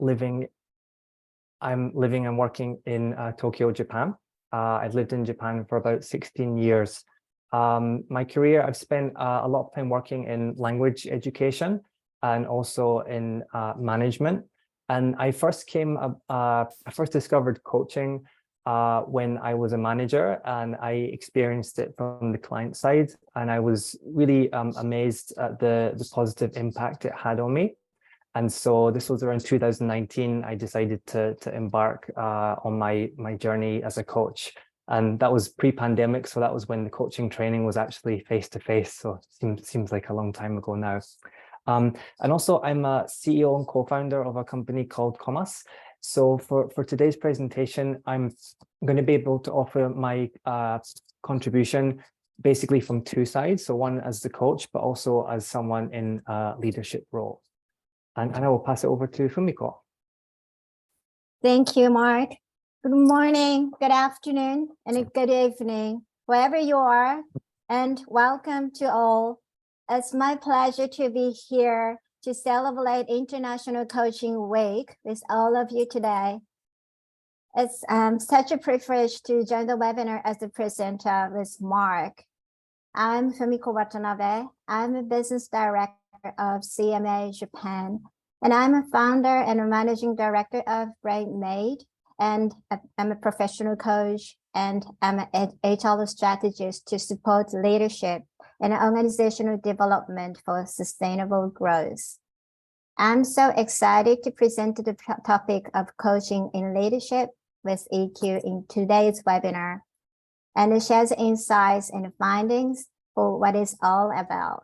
living and working in Tokyo, Japan. I've lived in Japan for about 16 years. My career, I've spent a lot of time working in language education and also in management. And I first discovered coaching when I was a manager, and I experienced it from the client side. And I was really amazed at the positive impact it had on me. And so this was around 2019, I decided to embark on my journey as a coach. And that was pre-pandemic, so that was when the coaching training was actually face-to-face. So it seems like a long time ago now. And also I'm a CEO and co-founder of a company called Commas. So for today's presentation, I'm going to be able to offer my contribution basically from two sides. So one as the coach, but also as someone in a leadership role. And I will pass it over to Fumiko. Thank you, Mark. Good morning, good afternoon, and good evening, wherever you are, and welcome to all. It's my pleasure to be here to celebrate International Coaching Week with all of you today. It's such a privilege to join the webinar as the presenter with Mark. I'm Fumiko Watanabe. I'm a business director of CMA Japan, and I'm a founder and a managing director of BrainMade, and I'm a professional coach, and I'm an HR strategist to support leadership and organizational development for sustainable growth. I'm so excited to present the topic of coaching in leadership with EQ in today's webinar, and it shares insights and findings for what it's all about.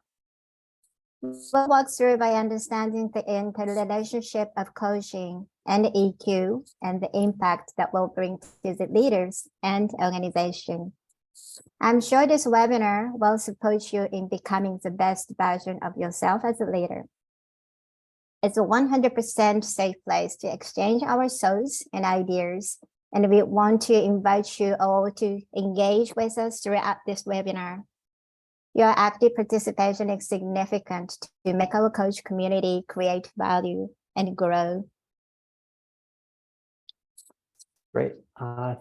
We'll walk through by understanding the interrelationship of coaching and EQ and the impact that will bring to the leaders and organization. I'm sure this webinar will support you in becoming the best version of yourself as a leader. It's a 100% safe place to exchange our thoughts and ideas, and we want to invite you all to engage with us throughout this webinar. Your active participation is significant to make our coach community create value and grow. Great,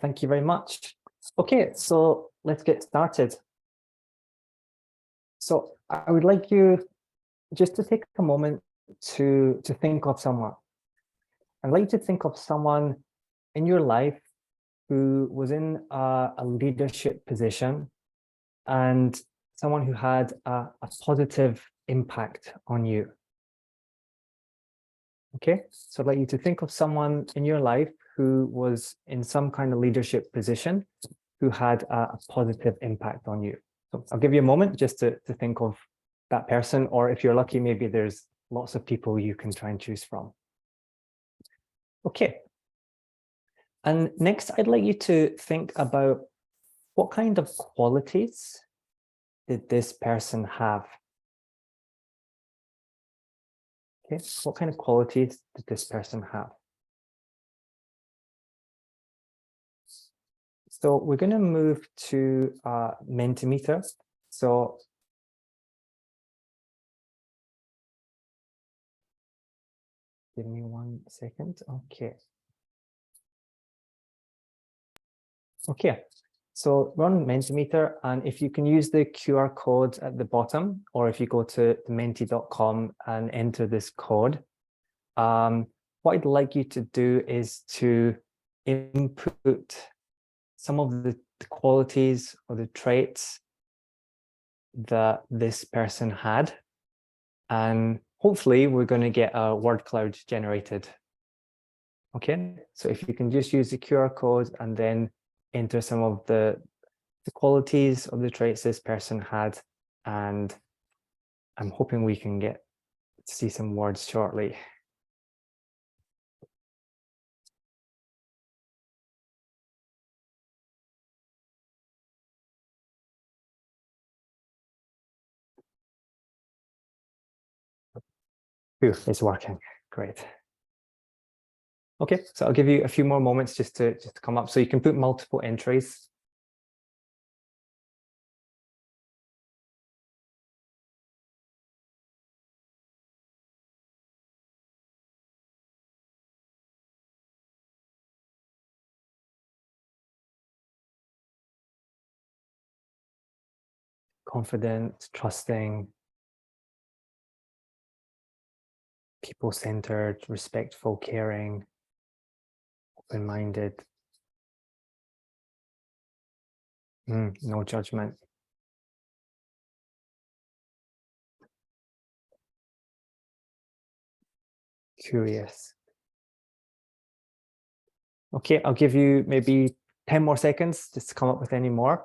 thank you very much. Okay, so let's get started. So I would like you just to take a moment to think of someone. I'd like you to think of someone in your life who was in a leadership position and someone who had a positive impact on you. Okay, so I'd like you to think of someone in your life who was in some kind of leadership position who had a positive impact on you. So I'll give you a moment just to think of that person, or if you're lucky, maybe there's lots of people you can try and choose from. Okay. And next, I'd like you to think about what kind of qualities did this person have? Okay, what kind of qualities did this person have? So we're going to move to Mentimeter. So give me 1 second. Okay. Okay. So we're on Mentimeter, and if you can use the QR code at the bottom, or if you go to menti.com and enter this code, what I'd like you to do is to input some of the qualities or the traits that this person had, and hopefully we're going to get a word cloud generated. Okay, so if you can just use the QR code and then enter some of the qualities of the traits this person had, and I'm hoping we can get to see some words shortly. Phew, it's working. Great. Okay, so I'll give you a few more moments just to come up. So you can put multiple entries. confident, trusting, people-centered, respectful, caring, open-minded, no judgment. Curious. Okay, I'll give you maybe 10 more seconds just to come up with any more.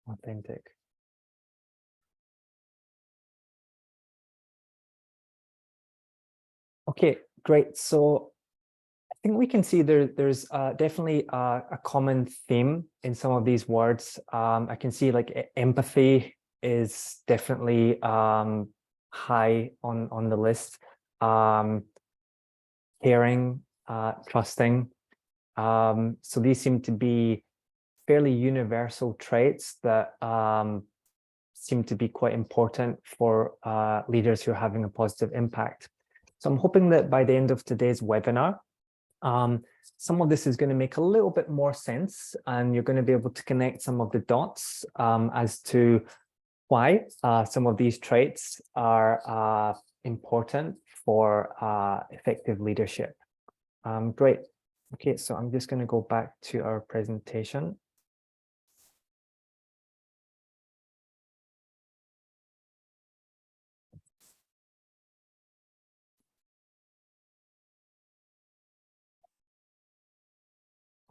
Authentic. Okay, great. So I think we can see there's definitely a common theme in some of these words. I can see like empathy is definitely high on the list. Caring, trusting. So these seem to be fairly universal traits that seem to be quite important for leaders who are having a positive impact. So I'm hoping that by the end of today's webinar, some of this is going to make a little bit more sense, and you're going to be able to connect some of the dots as to why some of these traits are important for effective leadership. Great. Okay, so I'm just going to go back to our presentation.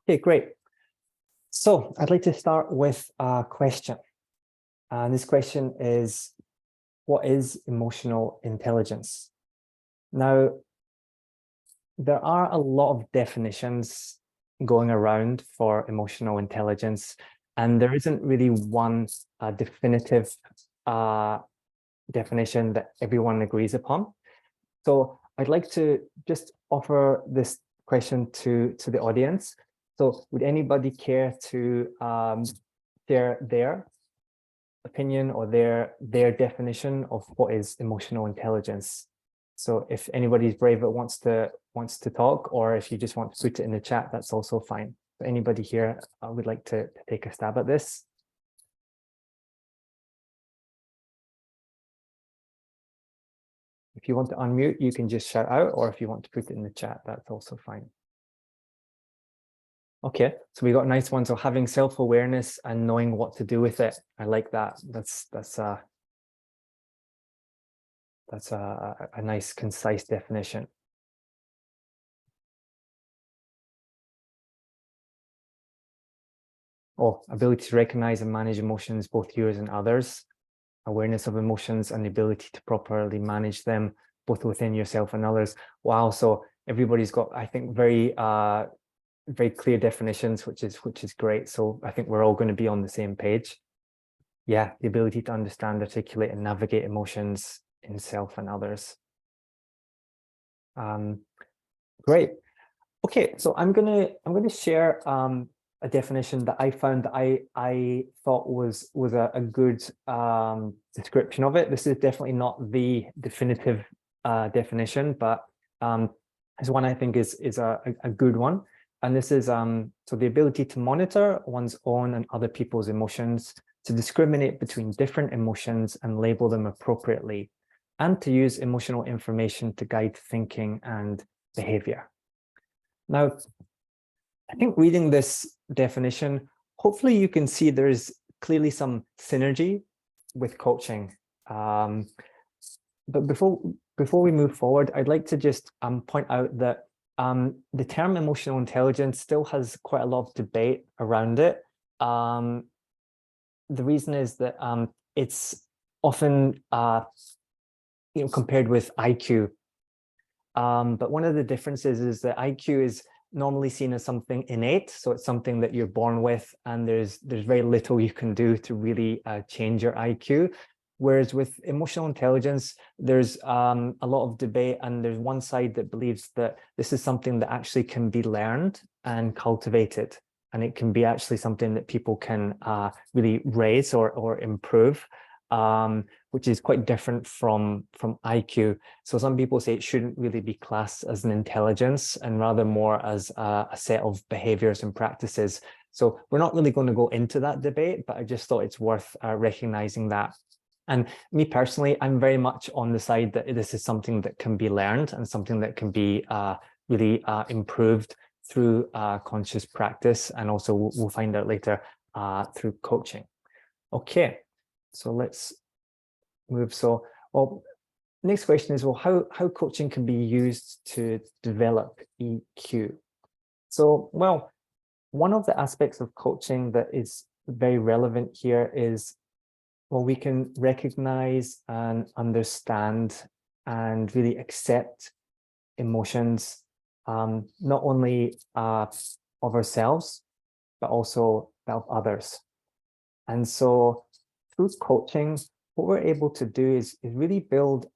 Okay, great. So I'd like to start with a question. And this question is, what is emotional intelligence? Now, there are a lot of definitions going around for emotional intelligence, and there isn't really one definitive definition that everyone agrees upon. So I'd like to just offer this question to the audience. So would anybody care to share their opinion or their definition of what is emotional intelligence? So if anybody's brave that wants to talk, or if you just want to put it in the chat, that's also fine. But anybody here would like to take a stab at this? If you want to unmute, you can just shout out, or if you want to put it in the chat, that's also fine. Okay, so we got nice ones. So having self-awareness and knowing what to do with it. I like that. That's a nice, concise definition. Oh, ability to recognize and manage emotions, both yours and others. Awareness of emotions and the ability to properly manage them, both within yourself and others. Wow, so everybody's got, I think, very clear definitions, which is great. So I think we're all going to be on the same page. Yeah, the ability to understand, articulate, and navigate emotions in self and others. Great. Okay, so I'm gonna share a definition that I found that I thought was a good description of it. This is definitely not the definitive definition, but it's one I think is a good one. And this is so the ability to monitor one's own and other people's emotions, to discriminate between different emotions and label them appropriately, and to use emotional information to guide thinking and behavior. Now, I think reading this definition, hopefully you can see there's clearly some synergy with coaching. But before we move forward, I'd like to just point out that the term emotional intelligence still has quite a lot of debate around it. The reason is that it's often compared with IQ. But one of the differences is that IQ is normally seen as something innate, so it's something that you're born with, and there's very little you can do to really change your IQ. Whereas with emotional intelligence, there's a lot of debate, and there's one side that believes that this is something that actually can be learned and cultivated, and it can be actually something that people can really raise or improve. which is quite different from IQ. So some people say it shouldn't really be classed as an intelligence and rather more as a set of behaviors and practices. So we're not really going to go into that debate, but I just thought it's worth recognizing that. And me personally, I'm very much on the side that this is something that can be learned and something that can be really improved through conscious practice. And also we'll find out later through coaching. Okay, so let's move. So, well, next question is, well, how coaching can be used to develop EQ? So, well, one of the aspects of coaching that is very relevant here is, well, we can recognize and understand and really accept emotions, not only of ourselves, but also of others. And so through coaching, what we're able to do is really build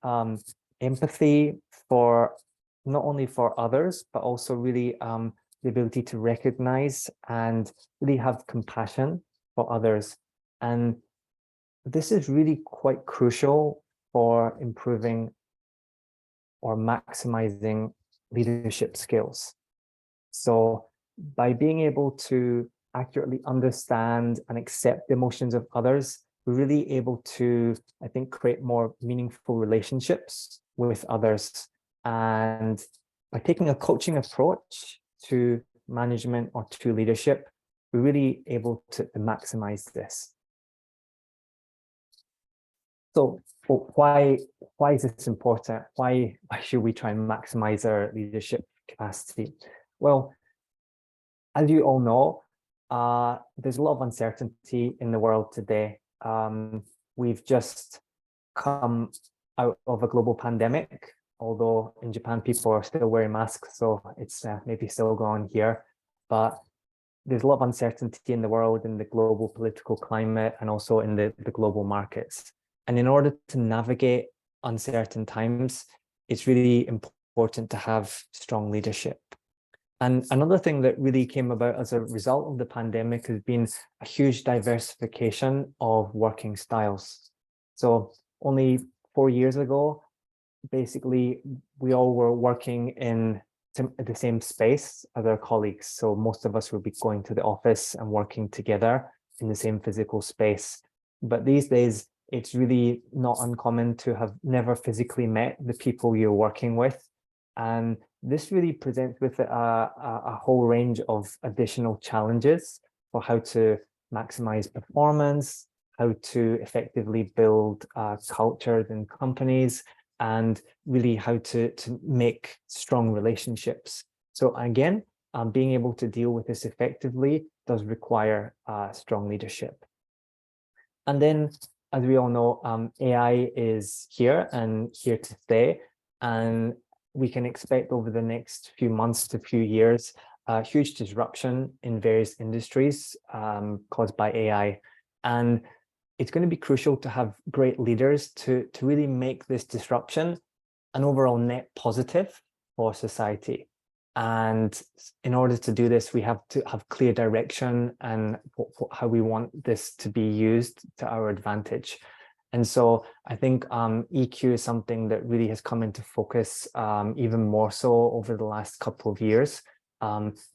empathy for not only for others, but also really the ability to recognize and really have compassion for others. And this is really quite crucial for improving or maximizing leadership skills. So by being able to accurately understand and accept the emotions of others, we're really able to, I think, create more meaningful relationships with others. And by taking a coaching approach to management or to leadership, we're really able to maximize this. So why is this important? Why should we try and maximize our leadership capacity? Well, as you all know, there's a lot of uncertainty in the world today. We've just come out of a global pandemic, although in Japan people are still wearing masks, so it's maybe still going on here. But there's a lot of uncertainty in the world, in the global political climate, and also in the global markets. And in order to navigate uncertain times, it's really important to have strong leadership. And another thing that really came about as a result of the pandemic has been a huge diversification of working styles. So only 4 years ago, basically, we all were working in the same space as our colleagues. So most of us would be going to the office and working together in the same physical space. But these days, it's really not uncommon to have never physically met the people you're working with. And this really presents with a whole range of additional challenges for how to maximize performance, how to effectively build cultures in companies, and really how to make strong relationships. So again, being able to deal with this effectively does require strong leadership. And then, as we all know, AI is here and here to stay. And we can expect over the next few months to few years, huge disruption in various industries caused by AI. And it's going to be crucial to have great leaders to really make this disruption an overall net positive for society. And in order to do this, we have to have clear direction and how we want this to be used to our advantage. And so I think EQ is something that really has come into focus even more so over the last couple of years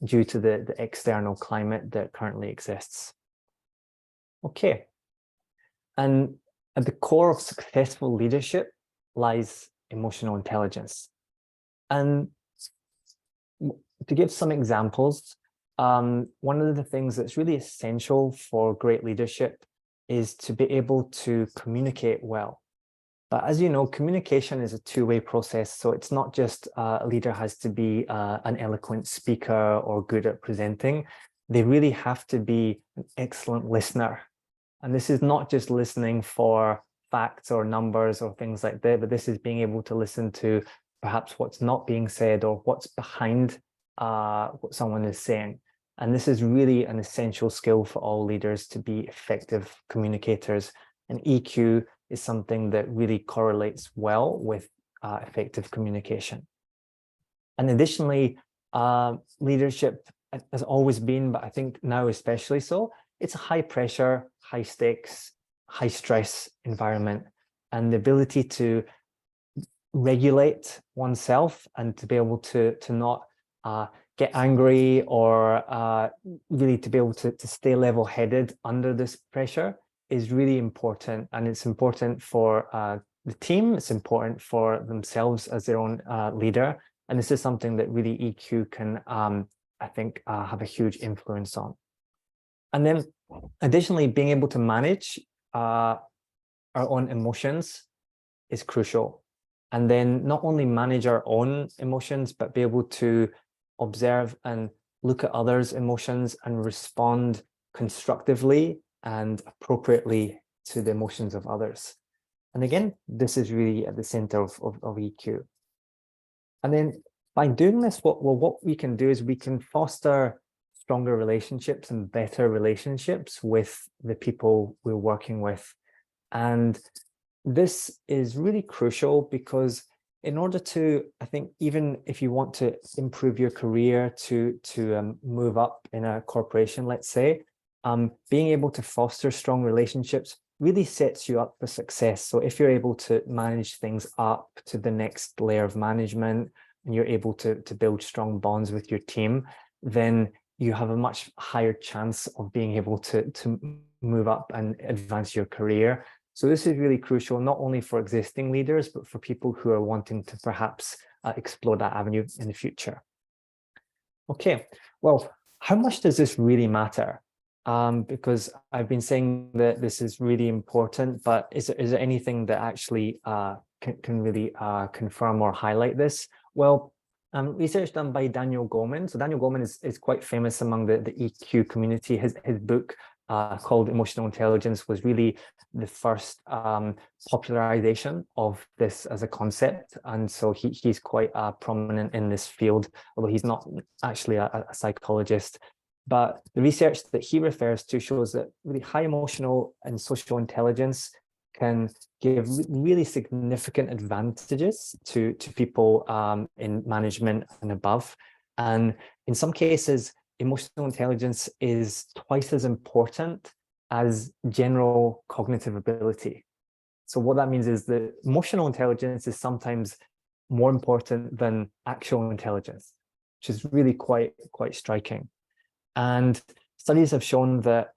due to the external climate that currently exists. Okay. And at the core of successful leadership lies emotional intelligence. And to give some examples, one of the things that's really essential for great leadership is to be able to communicate well. But as you know, communication is a two-way process. So it's not just a leader has to be an eloquent speaker or good at presenting. They really have to be an excellent listener. And this is not just listening for facts or numbers or things like that, but this is being able to listen to perhaps what's not being said or what's behind what someone is saying. And this is really an essential skill for all leaders to be effective communicators. And EQ is something that really correlates well with effective communication. And additionally, leadership has always been, but I think now especially so, it's a high pressure, high stakes high stress environment, and the ability to regulate oneself and to be able to not get angry, or really to be able to stay level-headed under this pressure is really important. And it's important for the team, it's important for themselves as their own leader. And this is something that really EQ can, I think, have a huge influence on. And then additionally, being able to manage our own emotions is crucial. And then not only manage our own emotions, but be able to observe and look at others' emotions and respond constructively and appropriately to the emotions of others. And again, this is really at the center of EQ. And then by doing this, what we can do is we can foster stronger relationships and better relationships with the people we're working with. And this is really crucial because in order to, I think, even if you want to improve your career, to move up in a corporation, let's say, being able to foster strong relationships really sets you up for success. So if you're able to manage things up to the next layer of management, and you're able to build strong bonds with your team, then you have a much higher chance of being able to move up and advance your career. So this is really crucial, not only for existing leaders, but for people who are wanting to perhaps explore that avenue in the future. Okay, well, how much does this really matter? Because I've been saying that this is really important, but is there anything that actually can really confirm or highlight this? Well, research done by Daniel Goleman. So Daniel Goleman is quite famous among the EQ community. His book called Emotional Intelligence was really the first popularization of this as a concept. And so he's quite prominent in this field, although he's not actually a psychologist. But the research that he refers to shows that really high emotional and social intelligence can give really significant advantages to people in management and above. And in some cases, emotional intelligence is twice as important as general cognitive ability. So what that means is that emotional intelligence is sometimes more important than actual intelligence, which is really quite striking. And studies have shown that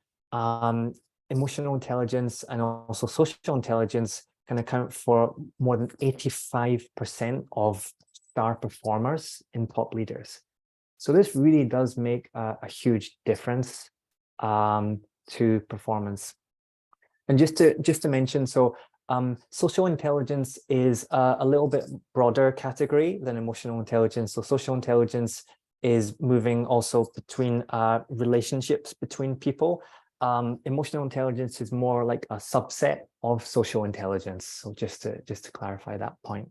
emotional intelligence and also social intelligence can account for more than 85% of star performers in top leaders. So this really does make a huge difference to performance. And just to mention, so social intelligence is a little bit broader category than emotional intelligence. So social intelligence is moving also between relationships between people. Emotional intelligence is more like a subset of social intelligence. So just to clarify that point.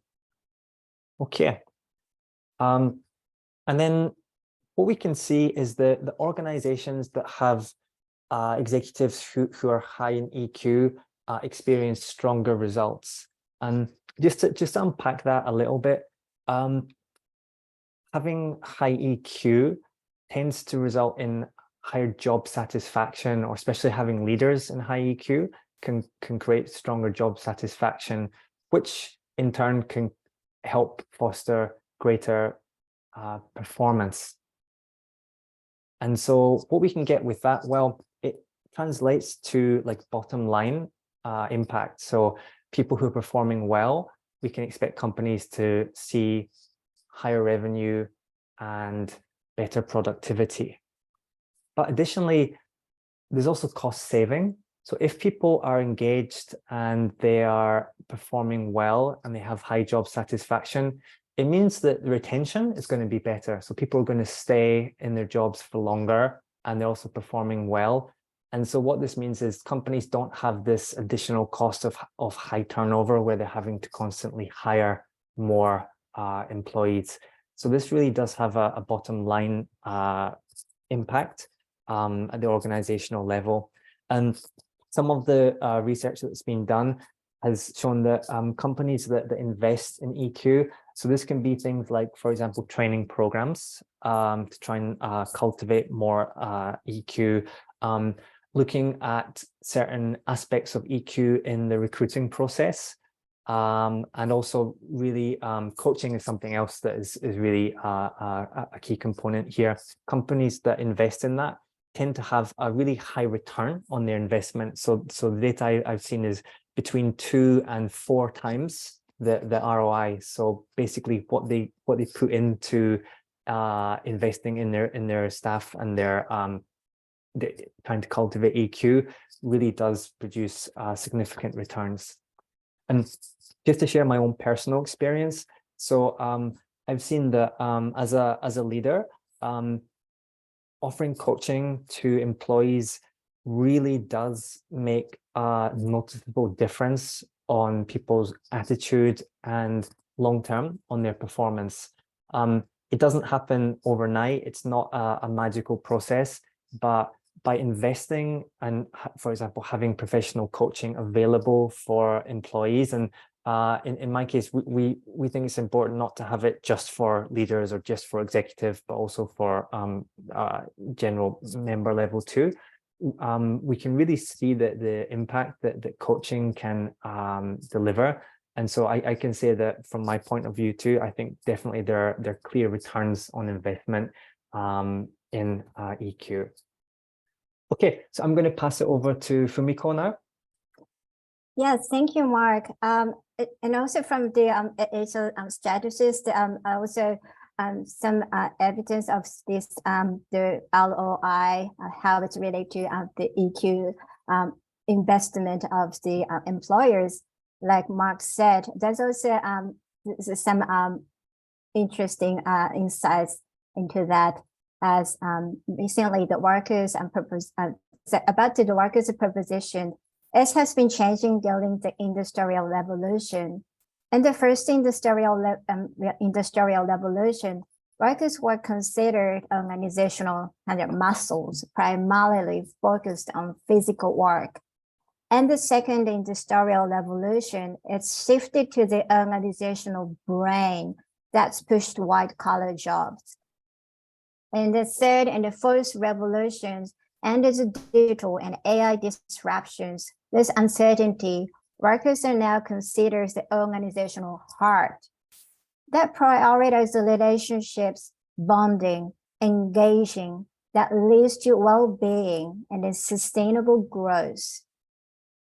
Okay. And then what we can see is the organizations that have executives who are high in EQ experience stronger results. And just to unpack that a little bit, having high EQ tends to result in higher job satisfaction, or especially having leaders in high EQ can create stronger job satisfaction, which in turn can help foster greater performance. And so what we can get with that, well, it translates to like bottom line impact. So people who are performing well, we can expect companies to see higher revenue and better productivity. But additionally, there's also cost saving. So if people are engaged and they are performing well and they have high job satisfaction, it means that the retention is going to be better. So people are going to stay in their jobs for longer, and they're also performing well. And so what this means is companies don't have this additional cost of high turnover where they're having to constantly hire more employees. So this really does have a bottom line impact at the organizational level. And some of the research that's been done has shown that companies that invest in EQ, so this can be things like, for example, training programs to try and cultivate more EQ, looking at certain aspects of EQ in the recruiting process. And also really coaching is something else that is really a key component here. Companies that invest in that tend to have a really high return on their investment. So the data I've seen is between 2 and 4 times the ROI. So basically what they put into investing in their staff and their trying to cultivate EQ really does produce significant returns. And just to share my own personal experience, so I've seen that as a leader, offering coaching to employees really does make a noticeable difference on people's attitude and long-term on their performance. It doesn't happen overnight. It's not a magical process, but by investing and, for example, having professional coaching available for employees, and in my case, we think it's important not to have it just for leaders or just for executive, but also for general member level too. We can really see the impact that coaching can deliver. And so I can say that from my point of view too, I think definitely there are clear returns on investment in EQ. Okay, so I'm going to pass it over to Fumiko now. Yes, thank you, Mark. And also from the ASO statuses, also some evidence of this, the ROI, how it's related to the EQ investment of the employers. Like Mark said, there's also some interesting insights into that, as recently the workers and purpose about the workers' proposition. It has been changing during the Industrial Revolution. In the first Industrial Revolution, workers were considered organizational muscles, primarily focused on physical work. And the second Industrial Revolution, it's shifted to the organizational brain that's pushed white-collar jobs. In the third and the fourth revolutions, and the digital and AI disruptions, this uncertainty, workers are now considered the organizational heart that prioritize the relationships, bonding, engaging, that leads to well-being and sustainable growth.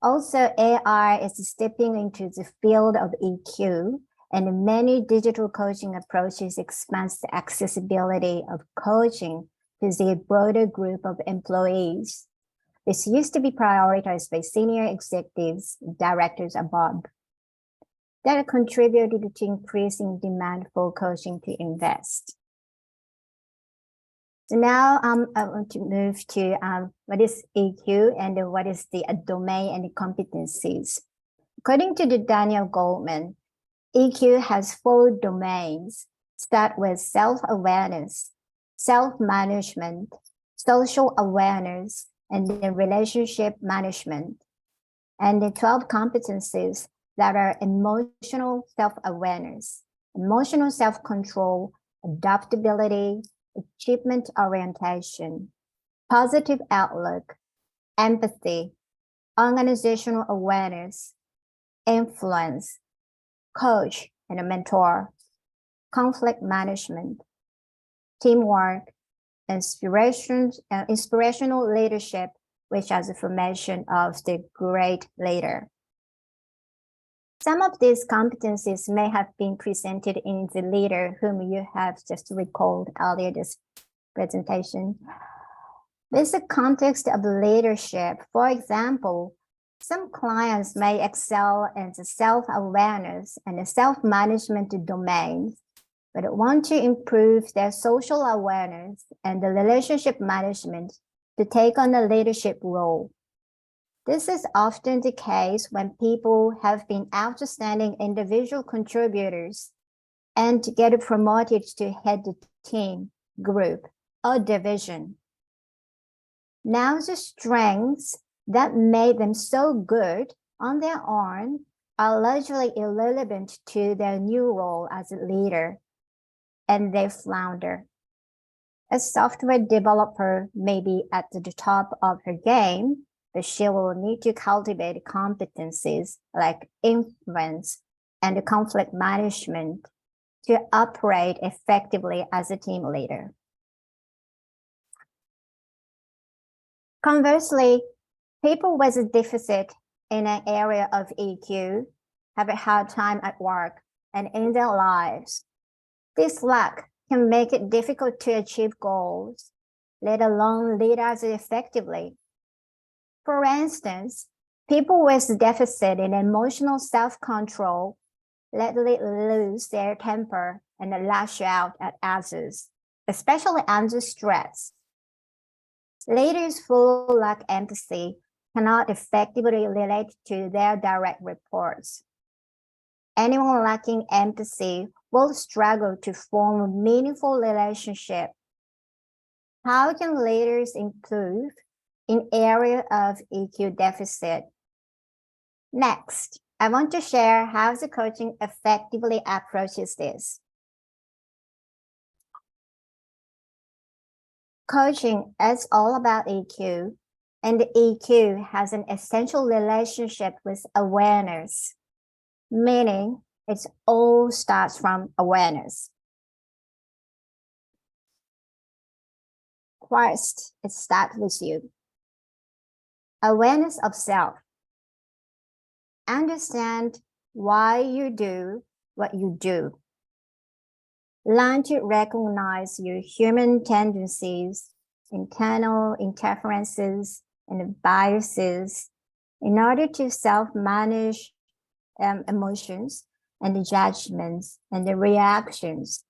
Also, AI is stepping into the field of EQ, and many digital coaching approaches expands the accessibility of coaching to the broader group of employees. This used to be prioritized by senior executives, directors above. That contributed to increasing demand for coaching to invest. So now I want to move to what is EQ and what is the domain and the competencies. According to the Daniel Goldman, EQ has 4 domains. Start with self-awareness, self-management, social awareness, and the relationship management. And the 12 competencies that are emotional self-awareness, emotional self-control, adaptability, achievement orientation, positive outlook, empathy, organizational awareness, influence, coach and a mentor, conflict management, teamwork, inspirational leadership, which has a formation of the great leader. Some of these competencies may have been presented in the leader whom you have just recalled earlier this presentation. This is the context of leadership. For example, some clients may excel in the self-awareness and the self-management domains, but want to improve their social awareness and the relationship management to take on a leadership role. This is often the case when people have been outstanding individual contributors and get promoted to head the team, group, or division. Now the strengths that made them so good on their own are largely irrelevant to their new role as a leader, and they flounder. A software developer may be at the top of her game, but she will need to cultivate competencies like influence and conflict management to operate effectively as a team leader. Conversely, people with a deficit in an area of EQ have a hard time at work and in their lives. This lack can make it difficult to achieve goals, let alone lead others effectively. For instance, people with deficit in emotional self-control readily lose their temper and lash out at others, especially under stress. Leaders who lack empathy cannot effectively relate to their direct reports. Anyone lacking empathy will struggle to form a meaningful relationship. How can leaders improve in area of EQ deficit? Next, I want to share how the coaching effectively approaches this. Coaching is all about EQ, and EQ has an essential relationship with awareness, meaning it all starts from awareness. First, it starts with you. Awareness of self. Understand why you do what you do. Learn to recognize your human tendencies, internal interferences, and biases in order to self-manage emotions and judgments and the reactions.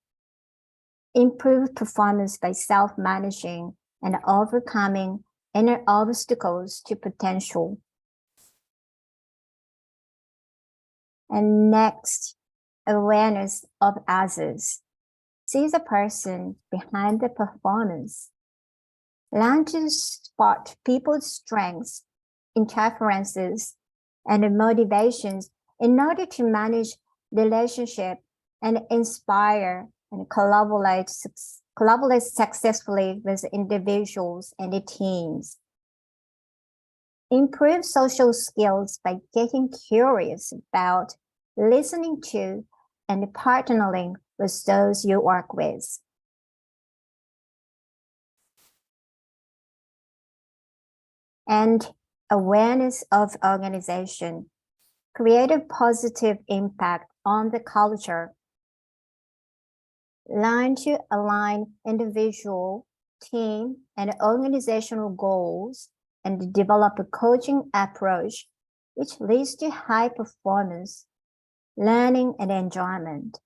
Improve performance by self-managing and overcoming inner obstacles to potential. And next, awareness of others. See the person behind the performance. Learn to spot people's strengths, interferences, and motivations in order to manage relationship and inspire and collaborate successfully with individuals and teams. Improve social skills by getting curious about listening to and partnering with those you work with. And awareness of organization. Create a positive impact on the culture. Learn to align individual, team, and organizational goals and develop a coaching approach which leads to high performance, learning, and enjoyment.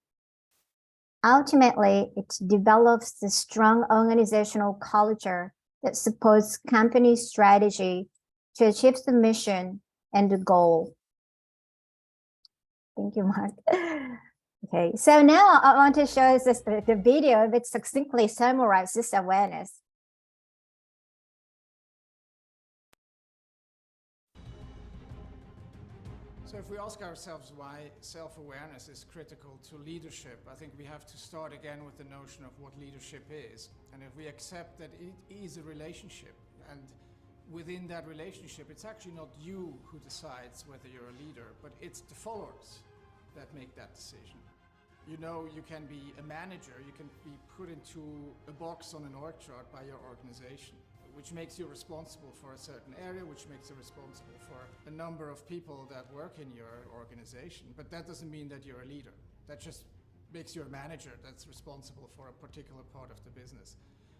Ultimately, it develops the strong organizational culture that supports company strategy to achieve the mission and the goal. Thank you, Mark. Okay, so now I want to show us the video that succinctly summarizes this awareness. So if we ask ourselves why self-awareness is critical to leadership, I think we have to start again with the notion of what leadership is. And if we accept that it is a relationship, and within that relationship, it's actually not you who decides whether you're a leader, but it's the followers that make that decision. You know, you can be a manager, you can be put into a box on an org chart by your organization, which makes you responsible for a certain area, which makes you responsible for a number of people that work in your organization. But that doesn't mean that you're a leader. That just makes you a manager that's responsible for a particular part of the business.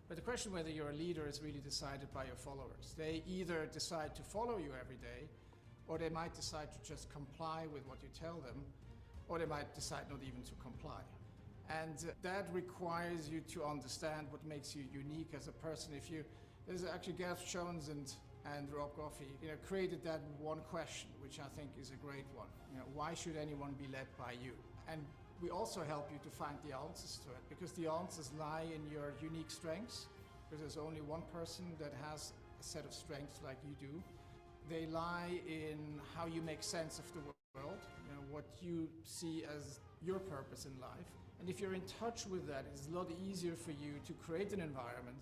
But the question whether you're a leader is really decided by your followers. They either decide to follow you every day, or they might decide to just comply with what you tell them, or they might decide not even to comply. And that requires you to understand what makes you unique as a person. There's actually Gareth Jones and Rob Goffey, created that one question, which I think is a great one. Why should anyone be led by you? And we also help you to find the answers to it, because the answers lie in your unique strengths, because there's only one person that has a set of strengths like you do. They lie in how you make sense of the world. what you see as your purpose in life. And if you're in touch with that, it's a lot easier for you to create an environment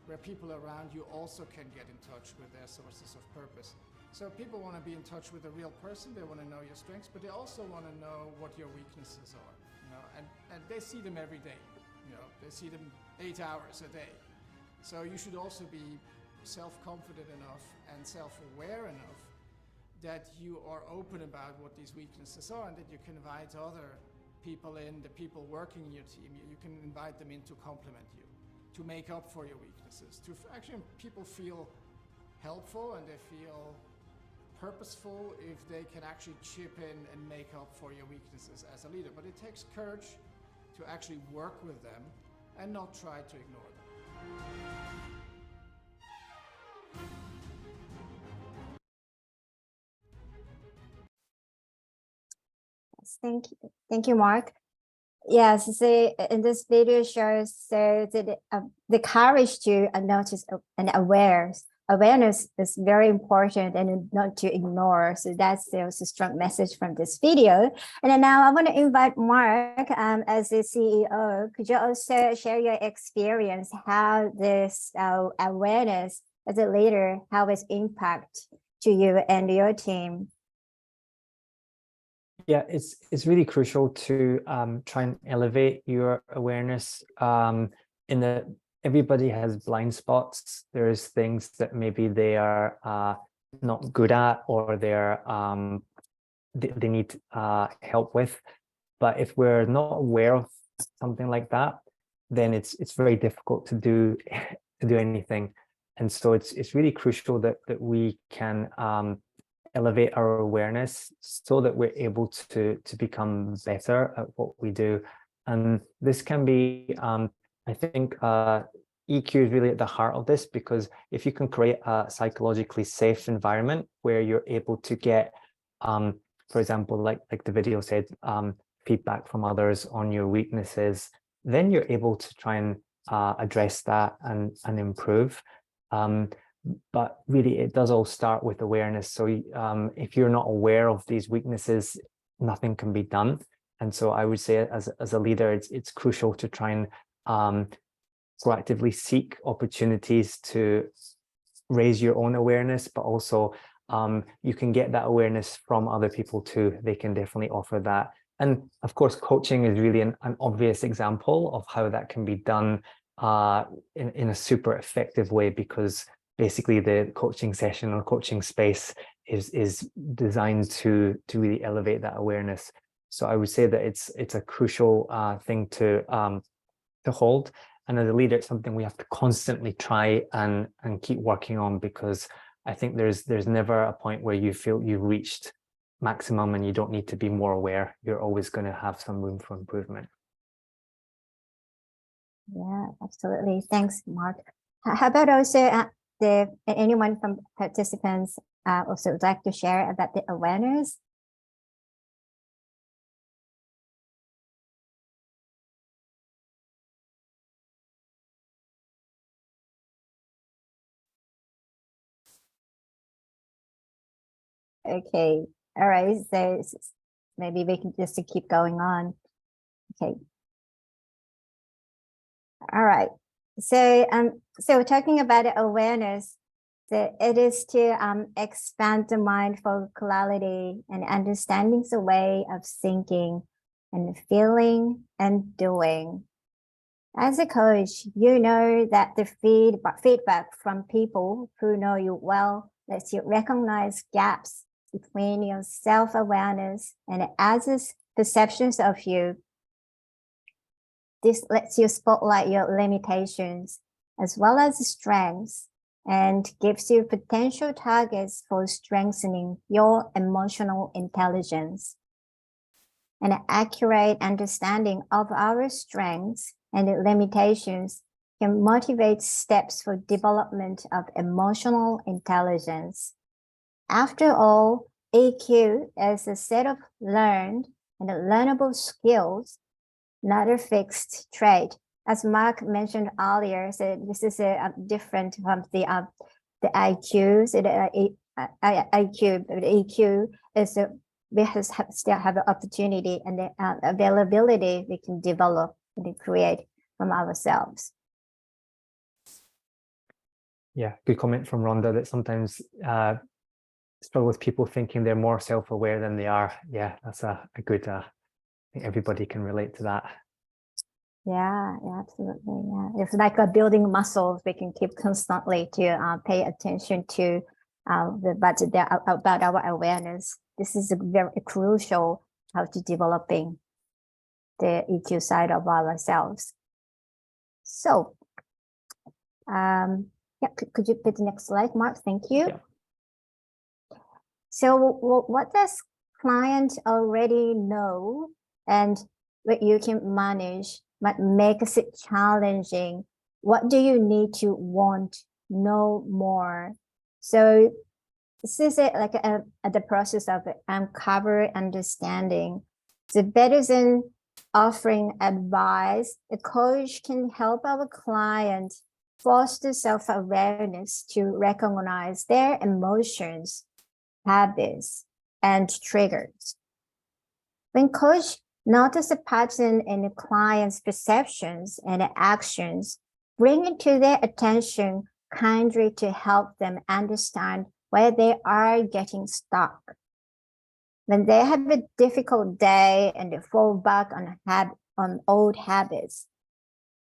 where people around you also can get in touch with their sources of purpose. So people want to be in touch with a real person, they want to know your strengths, but they also want to know what your weaknesses are, you know, and they see them every day, you know, they see them 8 hours a day. So you should also be self-confident enough and self-aware enough that you are open about what these weaknesses are, and that you can invite other people in, the people working in your team, you can invite them in to complement you, to make up for your weaknesses, to actually people feel helpful and they feel purposeful if they can actually chip in and make up for your weaknesses as a leader. But it takes courage to actually work with them and not try to ignore them. Thank you, Mark. Yes, so in this video shows the courage to notice and awareness is very important and not to ignore. So that's a strong message from this video. And then now I want to invite Mark as the CEO. Could you also share your experience, how this awareness as a leader, how it's impact to you and your team? Yeah, it's really crucial to try and elevate your awareness. In that everybody has blind spots. There's things that maybe they are not good at, or they're they need help with. But if we're not aware of something like that, then it's very difficult to do anything. And so it's really crucial that we can elevate our awareness so that we're able to become better at what we do. And this can be, I think, EQ is really at the heart of this, because if you can create a psychologically safe environment where you're able to get, for example, like the video said, feedback from others on your weaknesses, then you're able to try and address that and improve. But really, it does all start with awareness. So if you're not aware of these weaknesses, nothing can be done. And so I would say, as a leader, it's crucial to try and proactively seek opportunities to raise your own awareness, but also you can get that awareness from other people too. They can definitely offer that. And of course, coaching is really an obvious example of how that can be done in a super effective way, because basically the coaching session or coaching space is designed to really elevate that awareness. So I would say that it's a crucial thing to hold. And as a leader, it's something we have to constantly try and keep working on, because I think there's never a point where you feel you've reached maximum and you don't need to be more aware. You're always going to have some room for improvement. Yeah, absolutely. Thanks, Mark. How about also anyone from participants also would like to share about the awareness? Okay, all right, so maybe we can just keep going on. Okay. All right. So so talking about awareness, so it is to expand the mind for clarity and understanding the way of thinking and feeling and doing. As a coach, you know that the feedback from people who know you well lets you recognize gaps between your self-awareness and others' perceptions of you. This lets you spotlight your limitations as well as strengths, and gives you potential targets for strengthening your emotional intelligence. An accurate understanding of our strengths and limitations can motivate steps for development of emotional intelligence. After all, EQ is a set of learned and learnable skills, not a fixed trait. As Mark mentioned earlier, so this is different from the IQ. So the IQ, but EQ is we still have the opportunity and the availability we can develop and create from ourselves. Yeah, good comment from Rhonda that sometimes struggle with people thinking they're more self-aware than they are. Yeah, that's a good, I think everybody can relate to that. Yeah, absolutely. Yeah, it's like a building muscles. We can keep constantly to pay attention to about our awareness. This is very crucial how to developing the EQ side of ourselves. So, yeah, could you put the next slide, Mark? Thank you. Yeah. So, what does client already know, and what you can manage, but makes it challenging? What do you need to want know more? So this is like the process of uncover understanding. So better than offering advice, a coach can help our client foster self-awareness to recognize their emotions, habits, and triggers. When coach notice a pattern in the client's perceptions and actions, bring it to their attention kindly to help them understand where they are getting stuck. When they have a difficult day and they fall back on old habits,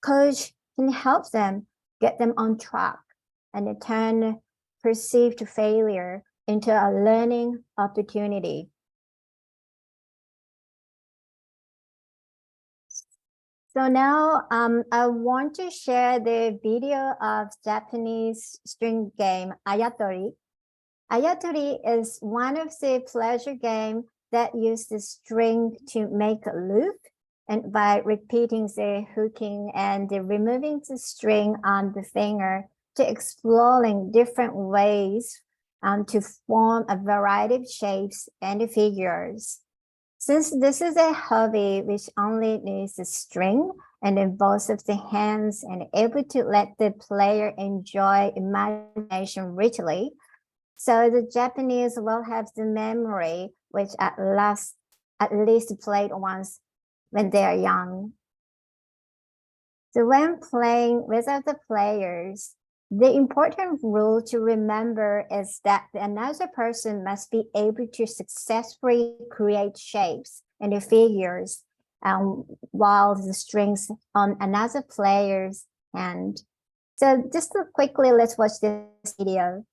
coach can help them get them on track and turn perceived failure into a learning opportunity. So now I want to share the video of Japanese string game Ayatori. Ayatori is one of the pleasure games that use the string to make a loop, and by repeating the hooking and the removing the string on the finger to exploring different ways to form a variety of shapes and figures. Since this is a hobby which only needs a string and in both of the hands and able to let the player enjoy imagination richly, so the Japanese will have the memory which at least played once when they are young. So when playing with other players, the important rule to remember is that another person must be able to successfully create shapes and figures while the strings on another player's hand. So just quickly, let's watch this video.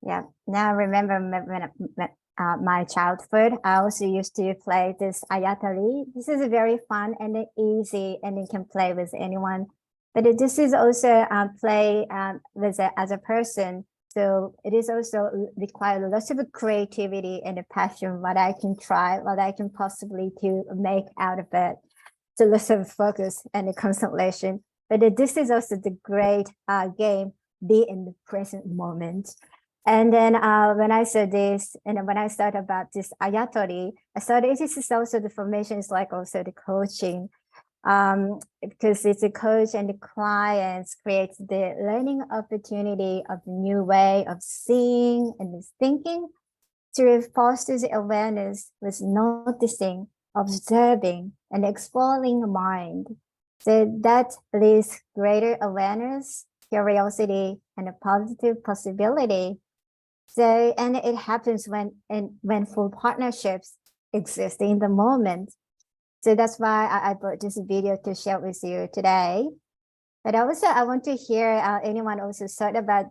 Yeah, now I remember my childhood, I also used to play this Ayatori. This is very fun and easy, and you can play with anyone. But this is also play with as a person. So it is also require lots of creativity and a passion, what I can try, what I can possibly to make out of it. So lots of focus and concentration. But this is also the great game, be in the present moment. And then when I saw this, and when I thought about this Ayatori, I thought it is also the formation is like also the coaching, because it's a coach and the clients creates the learning opportunity of new way of seeing and thinking to foster the awareness with noticing, observing, and exploring the mind. So that leads greater awareness, curiosity, and a positive possibility. So, and it happens when full partnerships exist in the moment. So that's why I brought this video to share with you today. But also, I want to hear anyone also thought about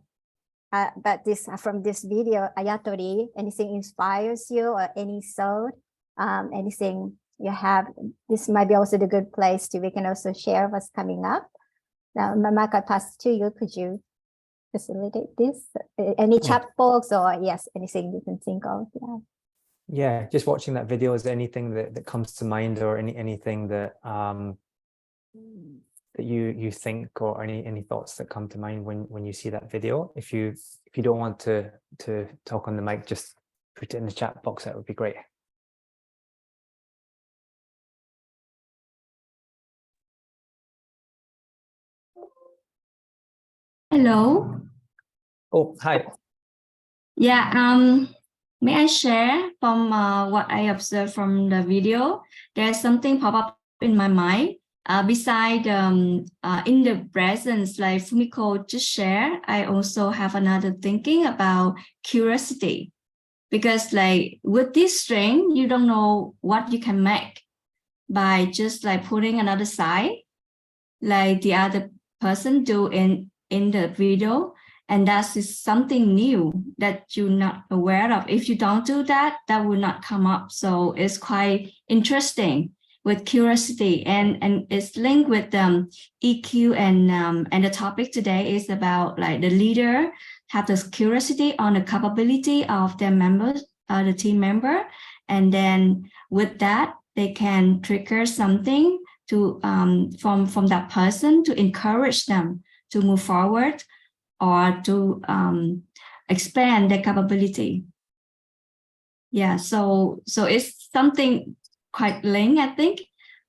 this from this video, Ayatori. Anything inspires you or any thought, anything you have? This might be also the good place we can also share what's coming up. Now, Mark, I pass to you. Could you facilitate this? Any chat box or yes, anything you can think of? Yeah. Yeah, just watching that video, is there anything that comes to mind, or anything that that you think, or any thoughts that come to mind when you see that video? If you don't want to talk on the mic, just put it in the chat box. That would be great. Hello. Oh, hi. Yeah, may I share from what I observed from the video? There's something pop up in my mind. Beside in the presence, like Fumiko just shared, I also have another thinking about curiosity. Because like with this string, you don't know what you can make by just like putting another side, like the other person do in the video. And that is something new that you're not aware of. If you don't do that, that will not come up. So it's quite interesting with curiosity, and it's linked with EQ, and the topic today is about like the leader have this curiosity on the capability of their members, the team member, and then with that they can trigger something to from that person to encourage them to move forward or to expand their capability. Yeah, so it's something quite linked, I think,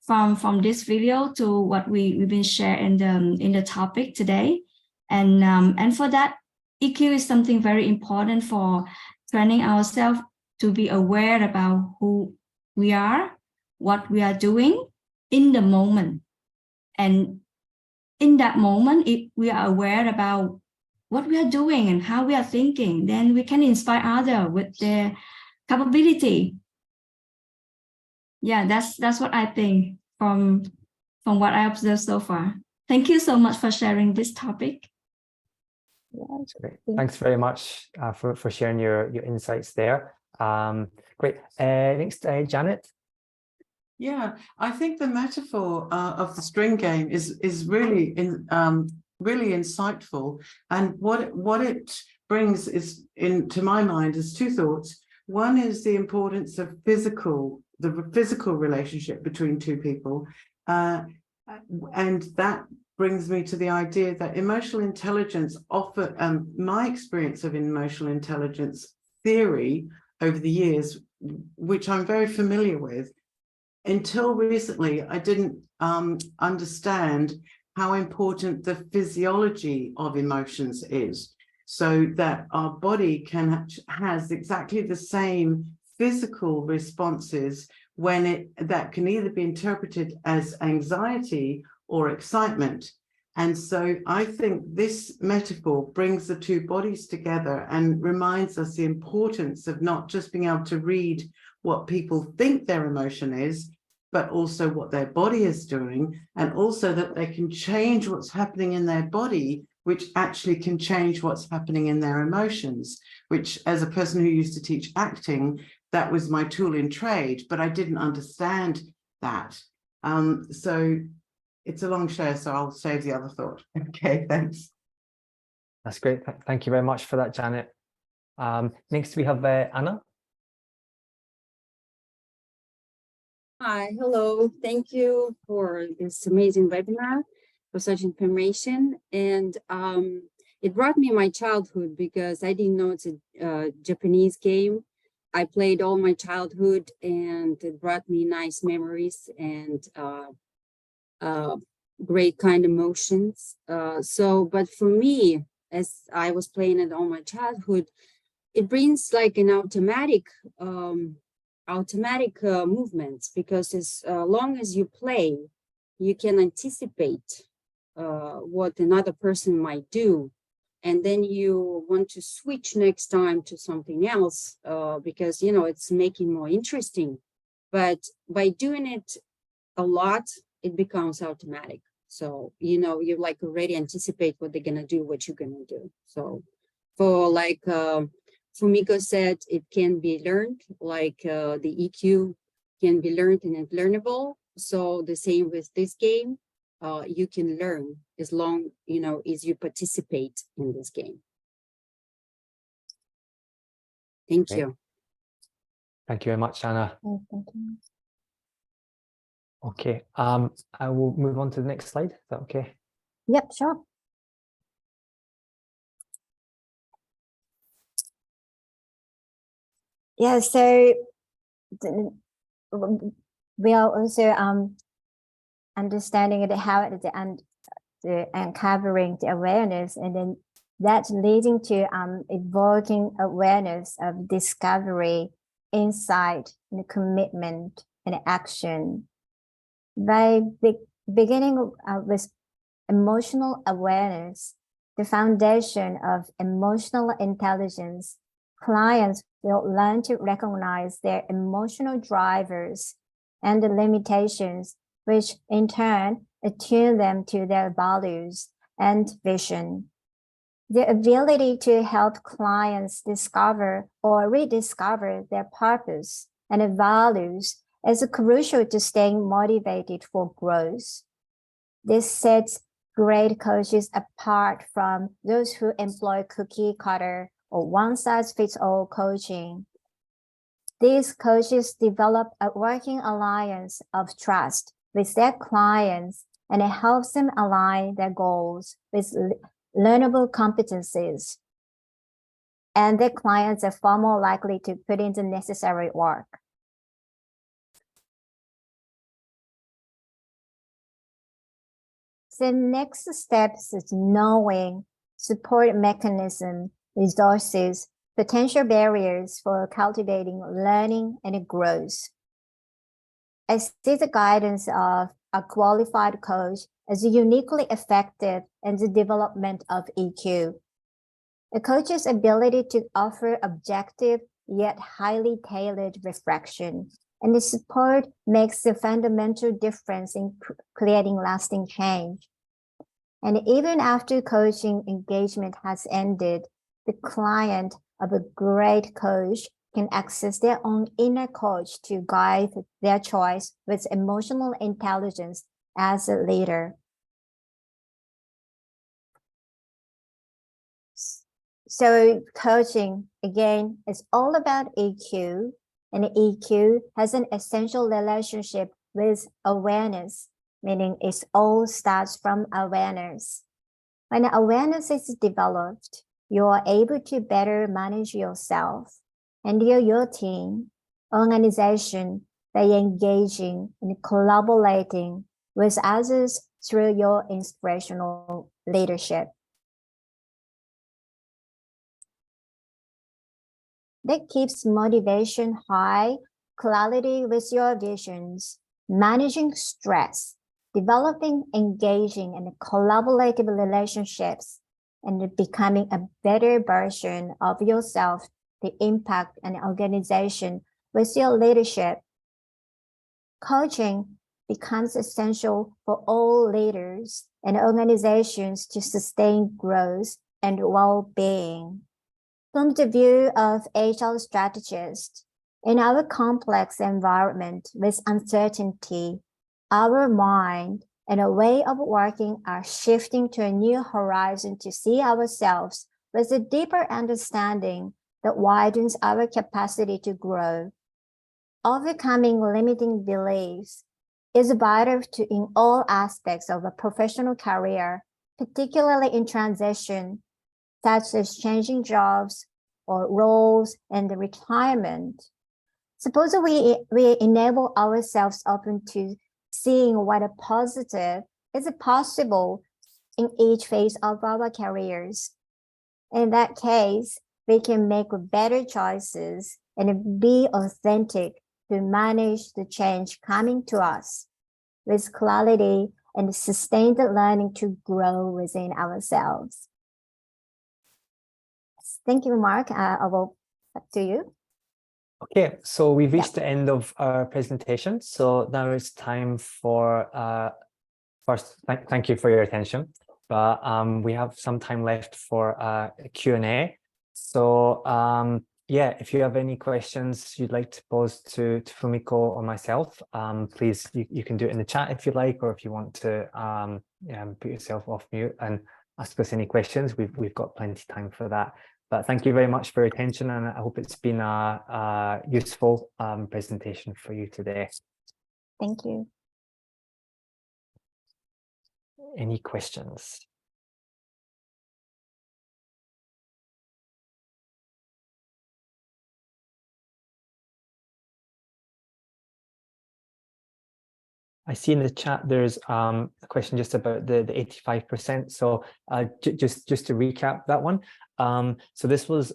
from this video to what we've been sharing in the topic today. And for that, EQ is something very important for training ourselves to be aware about who we are, what we are doing in the moment. And in that moment, if we are aware about what we are doing and how we are thinking, then we can inspire others with their capability. Yeah, that's what I think from what I observed so far. Thank you so much for sharing this topic. Yeah, That's great. Thanks very much for sharing your insights there. Great. Next, Janet. Yeah, I think the metaphor of the string game is really really insightful, and what it brings is into my mind is two thoughts. One is the importance of the physical relationship between two people, and that brings me to the idea that emotional intelligence my experience of emotional intelligence theory over the years, which I'm very familiar with. Until recently, I didn't understand how important the physiology of emotions is, so that our body has exactly the same physical responses that can either be interpreted as anxiety or excitement. And so I think this metaphor brings the two bodies together and reminds us the importance of not just being able to read what people think their emotion is, but also what their body is doing, and also that they can change what's happening in their body, which actually can change what's happening in their emotions, which, as a person who used to teach acting, that was my tool in trade, but I didn't understand that. So it's a long share, so I'll save the other thought. Okay, thanks. That's great. Thank you very much for that, Janet. Next, we have Anna. Hi, hello. Thank you for this amazing webinar, for such information. And it brought me my childhood, because I didn't know it's a Japanese game. I played all my childhood, and it brought me nice memories and great kind of emotions. But for me, as I was playing it all my childhood, it brings like an automatic movements, because as long as you play, you can anticipate what another person might do. And then you want to switch next time to something else because, you know, it's making more interesting. But by doing it a lot, it becomes automatic. So, you know, you like already anticipate what they're going to do, what you're going to do. So for like Fumiko said, it can be learned, like the EQ can be learned and it's learnable. So the same with this game, you can learn as long, you know, as you participate in this game. Thank Great. you. Thank you very much, Anna. Oh, thank you. Okay, I will move on to the next slide. Is that okay? Yep, sure. Yeah, so we are also understanding it, how it is, and the uncovering the awareness, and then that's leading to evoking awareness of discovery, insight, and commitment and action. By beginning with emotional awareness, the foundation of emotional intelligence, clients will learn to recognize their emotional drivers and the limitations, which in turn attune them to their values and vision. The ability to help clients discover or rediscover their purpose and values is crucial to staying motivated for growth. This sets great coaches apart from those who employ cookie cutter or one-size-fits-all coaching. These coaches develop a working alliance of trust with their clients, and it helps them align their goals with learnable competencies. And their clients are far more likely to put in the necessary work. The next step is knowing support mechanism, resources, potential barriers for cultivating learning and growth. I see the guidance of a qualified coach as uniquely effective in the development of EQ. A coach's ability to offer objective yet highly tailored reflection and the support makes the fundamental difference in creating lasting change. And even after coaching engagement has ended, the client of a great coach can access their own inner coach to guide their choice with emotional intelligence as a leader. So coaching, again, is all about EQ, and EQ has an essential relationship with awareness, meaning it all starts from awareness. When awareness is developed, you are able to better manage yourself and your team, organization by engaging and collaborating with others through your inspirational leadership. That keeps motivation high, clarity with your visions, managing stress, developing engaging and collaborative relationships, and becoming a better version of yourself to impact an organization with your leadership. Coaching becomes essential for all leaders and organizations to sustain growth and well-being. From the view of HR strategists, in our complex environment with uncertainty, our mind and a way of working are shifting to a new horizon to see ourselves with a deeper understanding that widens our capacity to grow. Overcoming limiting beliefs is vital in all aspects of a professional career, particularly in transition, such as changing jobs or roles and retirement. Suppose we enable ourselves open to seeing what a positive is possible in each phase of our careers. In that case, we can make better choices and be authentic to manage the change coming to us. with clarity and sustained learning to grow within ourselves. Thank you, Mark. I will back to you. Okay, so we've reached the end of our presentation. So now it's time for, first, thank you for your attention. But we have some time left for a Q&A. So yeah, if you have any questions you'd like to pose to Fumiko or myself, please, you can do it in the chat if you like, or if you want to put yourself off mute and ask us any questions. We've got plenty of time for that. But thank you very much for your attention, and I hope it's been a useful presentation for you today. Thank you. Any questions? I see in the chat there's a question just about the 85%. So just to recap that one. So this was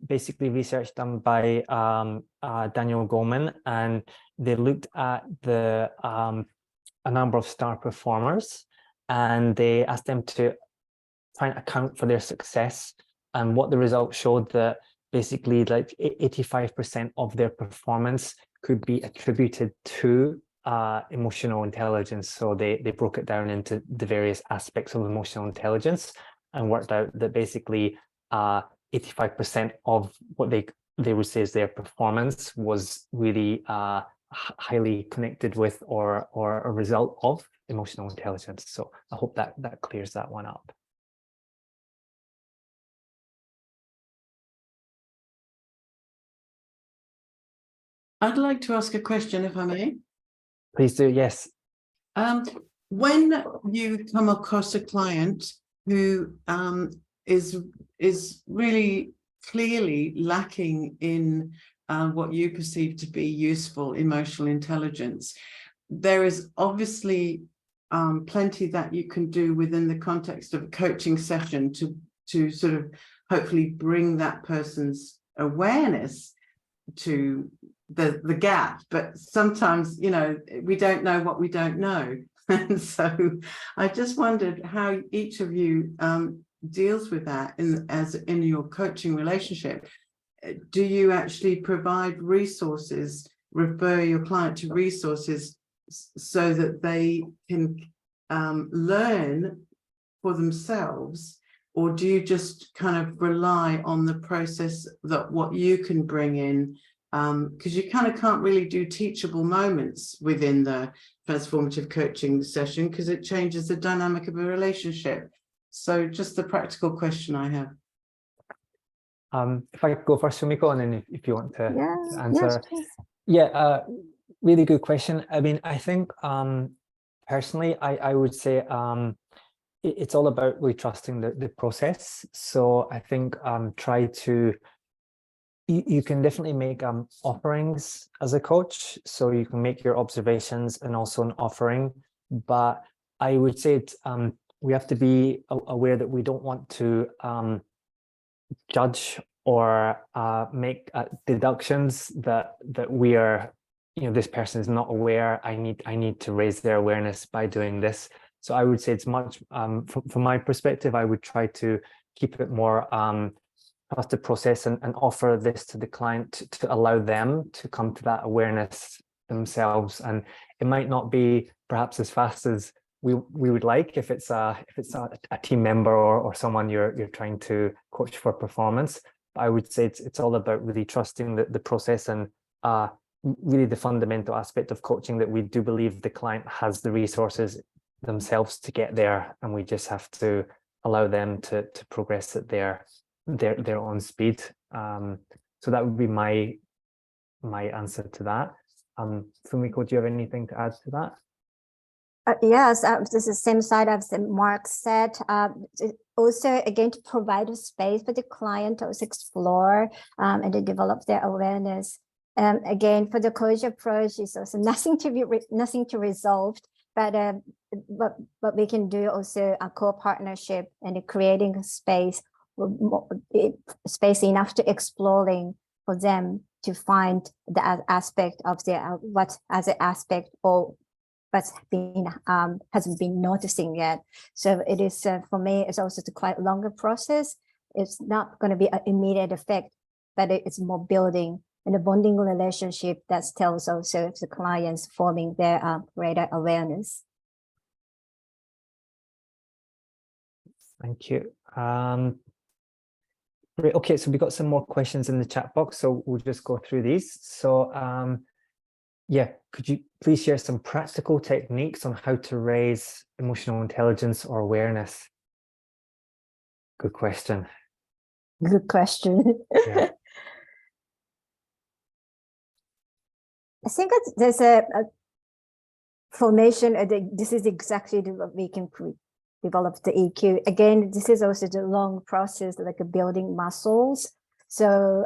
basically research done by Daniel Goleman, and they looked at a number of star performers, and they asked them to try and account for their success. And what the results showed that basically like 85% of their performance could be attributed to emotional intelligence. So they broke it down into the various aspects of emotional intelligence and worked out that basically 85% of what they would say is their performance was really highly connected with or a result of emotional intelligence. So I hope that clears that one up. I'd like to ask a question, if I may. Please do, yes. When you come across a client who is really clearly lacking in what you perceive to be useful emotional intelligence, there is obviously plenty that you can do within the context of a coaching session to sort of hopefully bring that person's awareness to the gap. But sometimes, you know, we don't know what we don't know. And so I just wondered how each of you deals with that in your coaching relationship. Do you actually provide resources, refer your client to resources so that they can learn for themselves, or do you just kind of rely on the process that what you can bring in? Because you kind of can't really do teachable moments within the transformative coaching session because it changes the dynamic of a relationship. So just the practical question I have. If I could go first, Fumiko, and then if you want to answer. Yes, yeah, really good question. I mean, I think personally, I would say it's all about really trusting the process. So I think try to, you can definitely make offerings as a coach. So you can make your observations and also an offering. But I would say it's, we have to be aware that we don't want to judge or make deductions that we are, you know, this person is not aware. I need to raise their awareness by doing this. So I would say it's much from my perspective, I would try to keep it more trust the process and offer this to the client to allow them to come to that awareness themselves. And it might not be perhaps as fast as we would like if it's a team member or someone you're trying to coach for performance. But I would say it's all about really trusting the process and really the fundamental aspect of coaching, that we do believe the client has the resources themselves to get there, and we just have to allow them to progress at their own speed. So that would be my answer to that. Fumiko, do you have anything to add to that? Yes, this is the same side as Mark said. Also, again, to provide a space for the client to also explore and to develop their awareness. Again, for the coach approach, is also nothing to resolve, but what we can do also a co-partnership and creating a space enough to exploring for them to find the aspect of their what as an aspect or but hasn't been noticing yet. So it is for me, it's also a quite longer process. It's not going to be an immediate effect, but it's more building and a bonding relationship that tells also the clients forming their greater awareness. Thank you. Great. Okay, so we got some more questions in the chat box, so we'll just go through these. So yeah, could you please share some practical techniques on how to raise emotional intelligence or awareness? Good question. Good question. Yeah. I think there's a formation. This is exactly what we can develop the EQ. Again, this is also the long process, like building muscles. So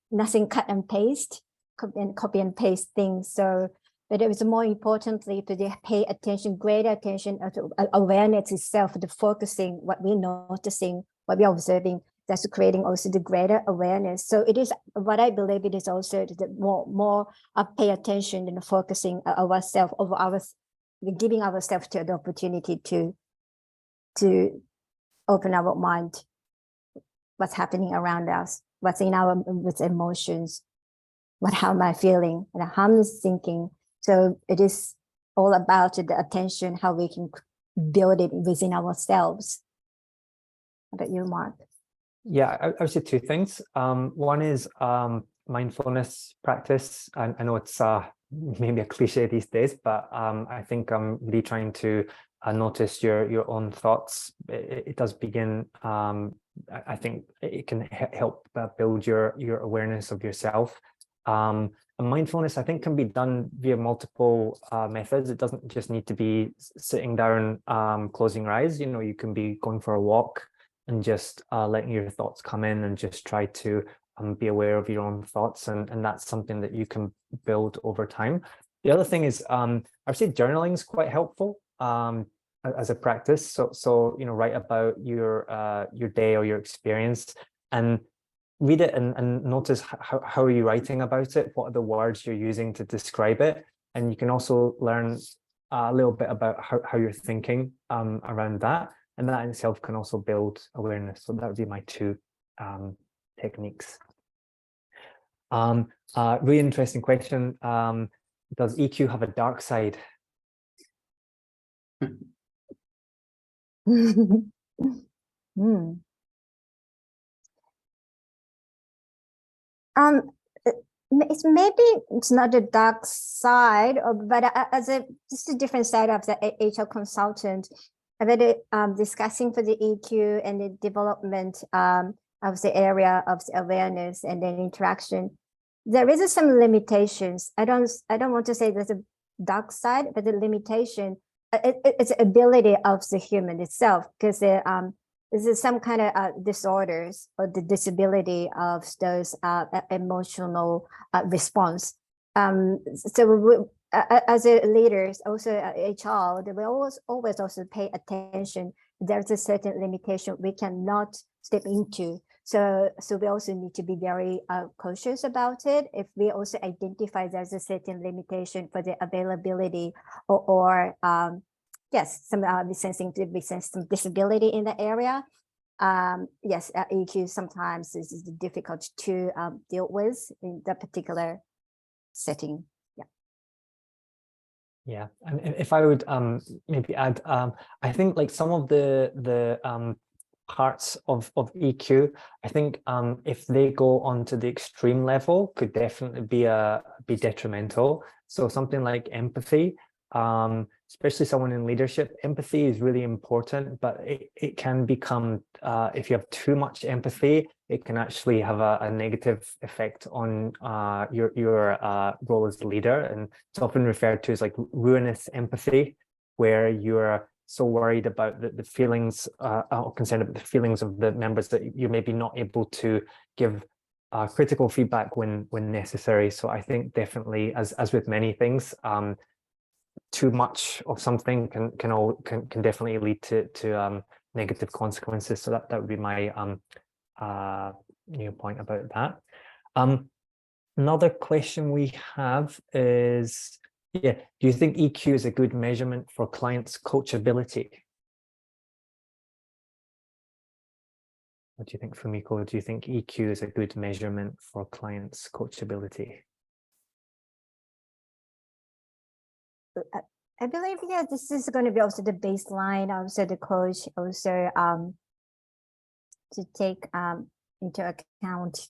nothing cut and paste, copy and paste things. So, but it was more importantly to pay attention, greater attention to awareness itself, the focusing, what we're noticing, what we're observing. That's creating also the greater awareness. So it is what I believe it is also the more pay attention and focusing ourselves over giving ourselves to the opportunity to open our mind, what's happening around us, what's in our with emotions, how am I feeling, and how I'm thinking. So it is all about the attention, how we can build it within ourselves. How about you, Mark? Yeah, I would say two things. One is mindfulness practice. I know it's maybe a cliche these days, but I think I'm really trying to notice your own thoughts. It does begin. I think it can help build your awareness of yourself. And mindfulness, I think, can be done via multiple methods. It doesn't just need to be sitting down, closing your eyes. You know, you can be going for a walk and just letting your thoughts come in and just try to be aware of your own thoughts. And that's something that you can build over time. The other thing is, I would say journaling is quite helpful as a practice. So you know, write about your day or your experience and read it and notice how are you writing about it? What are the words you're using to describe it? And you can also learn a little bit about how you're thinking around that. And that in itself can also build awareness. So that would be my two techniques. Really interesting question. Does EQ have a dark side? It's maybe it's not the dark side, but as just a different side of the HR consultant, I've been discussing for the EQ and the development of the area of the awareness and then interaction. There is some limitations. I don't want to say there's a dark side, but the limitation, it's the ability of the human itself, because this is some kind of disorders or the disability of those emotional response. So as a leaders, also HR, they will always also pay attention. There's a certain limitation we cannot step into. So we also need to be very cautious about it. If we also identify there's a certain limitation for the availability or yes, some we sense some disability in the area. Yes, EQ sometimes is difficult to deal with in that particular setting. Yeah. Yeah, and if I would maybe add, I think like some of the parts of EQ, I think if they go onto the extreme level, could definitely be detrimental. So something like empathy, especially someone in leadership, empathy is really important, but it can become, if you have too much empathy, it can actually have a negative effect on your role as a leader. And it's often referred to as like ruinous empathy, where you're so worried about the feelings, or concerned about the feelings of the members that you're maybe not able to give critical feedback when necessary. So I think definitely, as with many things, too much of something can definitely lead to negative consequences. So that would be my point about that. Another question we have is, Yeah. Do you think EQ is a good measurement for clients' coachability? What do you think, Fumiko? Do you think EQ is a good measurement for clients' coachability? I believe, yeah, this is going to be also the baseline, also the coach also to take into account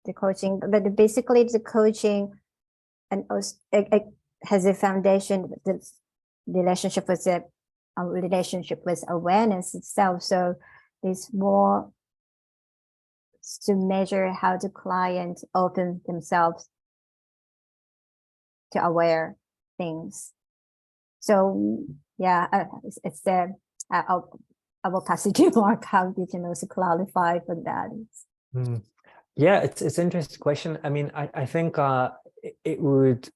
the coaching, but basically the coaching and also it has a foundation, the relationship with the relationship with awareness itself. So there's more to measure how the client open themselves to aware things. So yeah, it's the I will pass it to Mark. How did you also clarify for that? Yeah, it's an interesting question. I mean, I think it would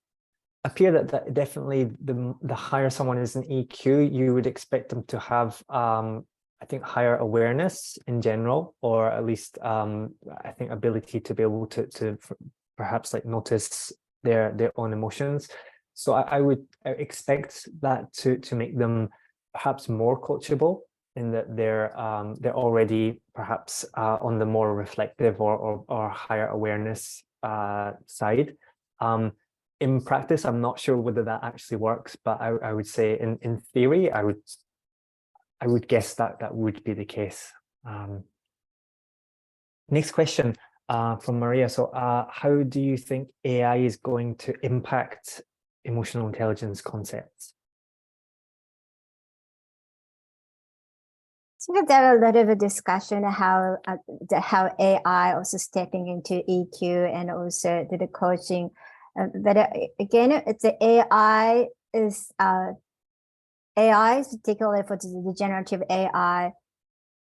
appear that definitely the higher someone is in EQ, you would expect them to have I think higher awareness in general, or at least I think ability to be able to perhaps like notice their own emotions. So I would expect that to make them perhaps more coachable, in that they're already perhaps on the more reflective or higher awareness side. In practice, I'm not sure whether that actually works, but I would say in theory, I would guess that would be the case. Next question from Maria. So how do you think AI is going to impact emotional intelligence concepts? So there are a lot of a discussion how AI also stepping into EQ and also to the coaching. But again, it's the AI is particularly for the generative AI,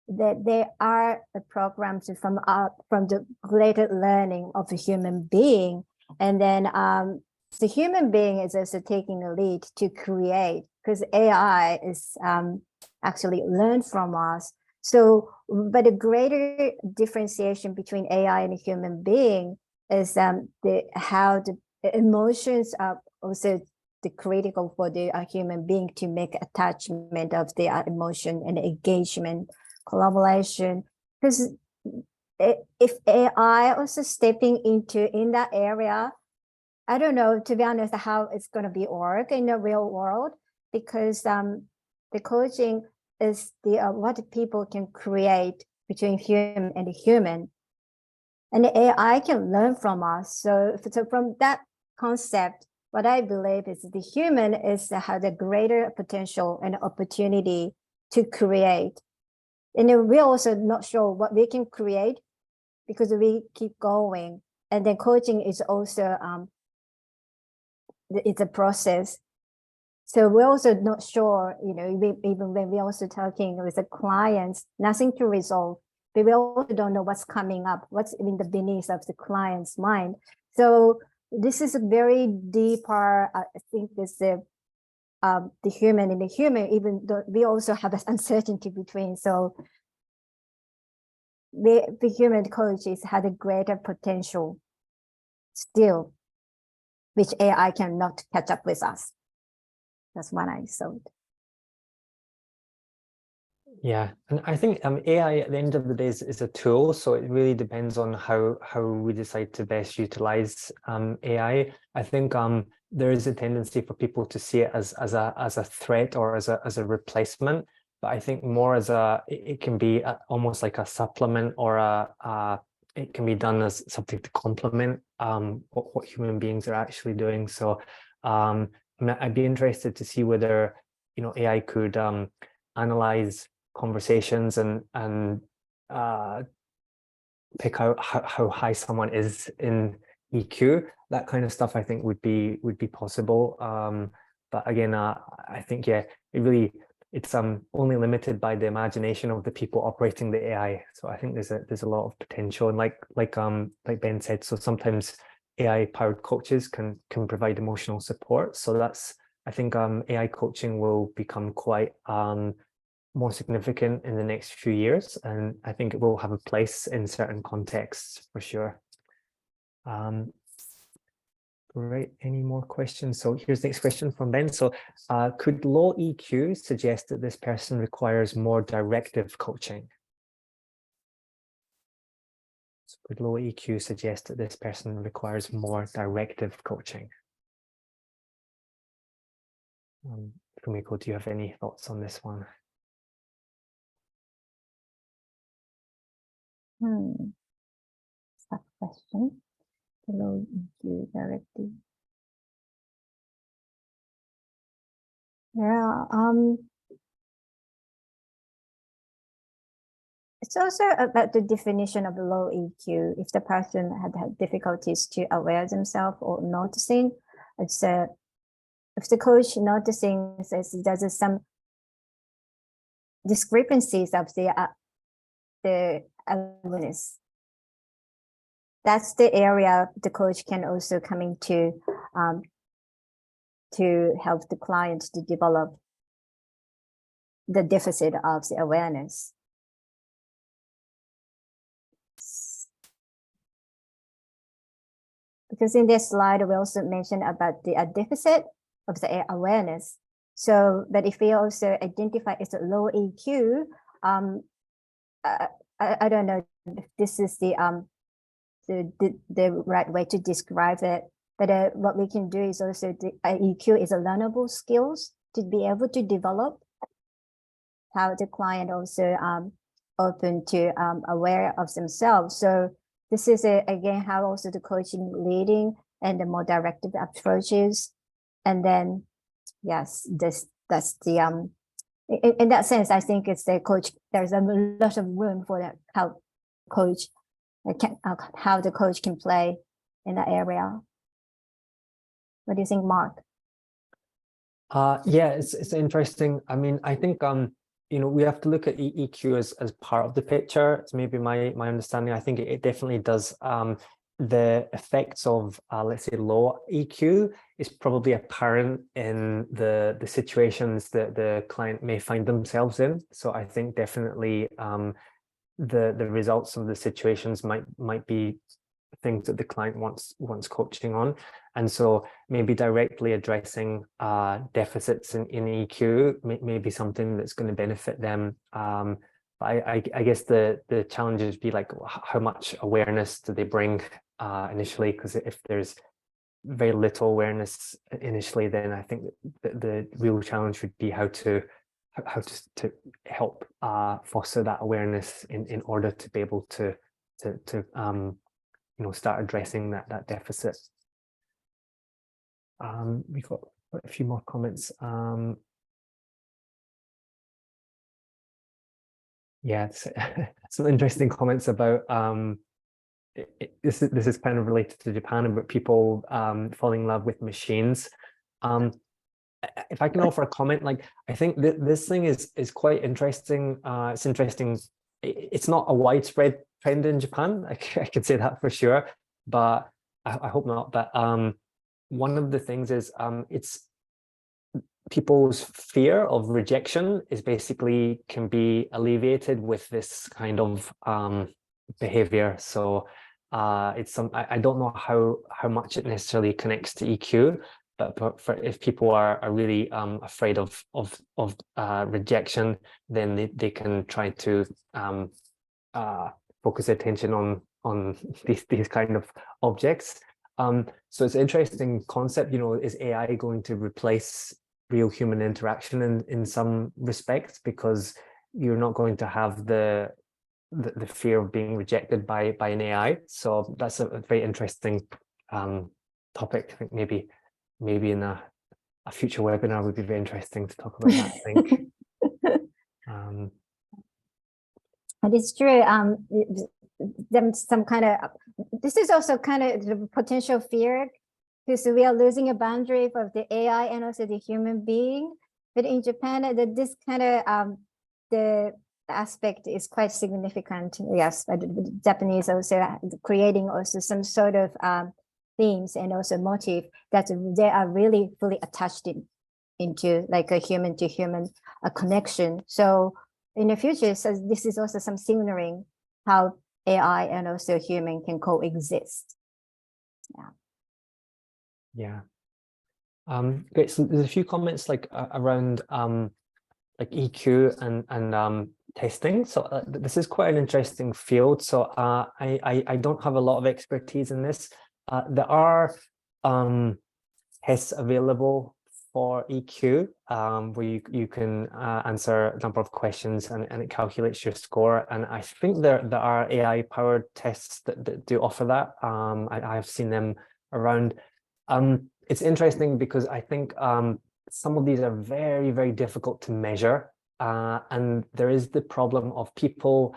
that they are the programs from the greater learning of a human being, and then the human being is also taking the lead to create, because AI is actually learn from us. So, but a greater differentiation between AI and a human being is how the emotions are also the critical for the human being to make attachment of the emotion and engagement, collaboration. Because if AI also stepping in that area, I don't know, to be honest, how it's going to be work in the real world, because the coaching is the what people can create between human and human, and the AI can learn from us. So from that concept, what I believe is the human is has a greater potential and opportunity to create, and we're also not sure what we can create because we keep going. And then coaching is also it's a process. So we're also not sure, you know, even when we're also talking with the clients, nothing to resolve, but we also don't know what's coming up, what's in the beneath of the client's mind. So this is a very deeper, I think this the human and the human, even though we also have an uncertainty between. So the human coaches had a greater potential still, which AI cannot catch up with us. That's what I thought. Yeah, and I think AI at the end of the day is a tool, so it really depends on how we decide to best utilize AI. I think there is a tendency for people to see it as a threat or as a replacement, but I think more as it can be almost like a supplement, or it can be done as something to complement what human beings are actually doing. So I'd be interested to see whether, you know, AI could analyze conversations and pick out how high someone is in EQ. That kind of stuff I think would be possible. But again, I think, yeah, it's only limited by the imagination of the people operating the AI. So I think there's a lot of potential, and like Ben said, so sometimes AI powered coaches can provide emotional support. So I think AI coaching will become quite more significant in the next few years, and I think it will have a place in certain contexts for sure. Great. Any more questions? So here's the next question from Ben. So could low EQ suggest that this person requires more directive coaching? So could low EQ suggest that this person requires more directive coaching? Fumiko, do you have any thoughts on this one? Tough question. Low EQ directive. Yeah, it's also about the definition of low EQ. If the person had difficulties to aware themselves or noticing, it's if the coach noticing says there's some discrepancies of the awareness, that's the area the coach can also come into to help the client to develop the deficit of the awareness. Because in this slide, we also mentioned about the deficit of the awareness. So, but if we also identify it's a low EQ, I don't know if this is the right way to describe it. But what we can do is also the EQ is a learnable skills to be able to develop. How the client also open to aware of themselves. So this is again how also the coaching leading and the more directive approaches. And then yes, that's the in that sense, I think it's the coach. There's a lot of room for that how the coach can play in that area. What do you think, Mark? Yeah, it's interesting. I mean, I think you know, we have to look at EQ as part of the picture. It's maybe my understanding. I think it definitely does. The effects of let's say low EQ is probably apparent in the situations that the client may find themselves in. So I think definitely the results of the situations might be things that the client wants coaching on, and so maybe directly addressing deficits in EQ may be something that's going to benefit them. I guess the challenges would be like how much awareness do they bring initially, because if there's very little awareness initially, then I think that the real challenge would be how to help foster that awareness in order to be able to you know, start addressing that deficit. We've got a few more comments. Yeah, some interesting comments about this is kind of related to Japan, about people falling in love with machines. If I can offer a comment, like I think this thing is quite interesting. It's interesting. It's not a widespread trend in Japan. I can say that for sure, but I hope not. But one of the things is it's people's fear of rejection is basically can be alleviated with this kind of behavior. So it's I don't know how much it necessarily connects to EQ, but if people are really afraid of rejection, then they can try to focus attention on these kind of objects. So it's an interesting concept. You know, is AI going to replace real human interaction in some respects, because you're not going to have the fear of being rejected by an AI. So that's a very interesting topic. I think maybe in a future webinar would be very interesting to talk about that, I think. And it's true. Some kind of, this is also kind of the potential fear, because we are losing a boundary of the AI and also the human being. But in Japan, this kind of the aspect is quite significant. Yes, but the Japanese also creating also some sort of themes and also motive that they are really fully attached into like a human to human connection. So in the future, so this is also some signaling how AI and also human can coexist. Yeah. Yeah. Great. So there's a few comments like around like EQ and testing. So this is quite an interesting field. So I don't have a lot of expertise in this. There are tests available for EQ where you can answer a number of questions and it calculates your score. And I think there are AI powered tests that do offer that. I've seen them around. It's interesting because I think some of these are very, very difficult to measure. And there is the problem of people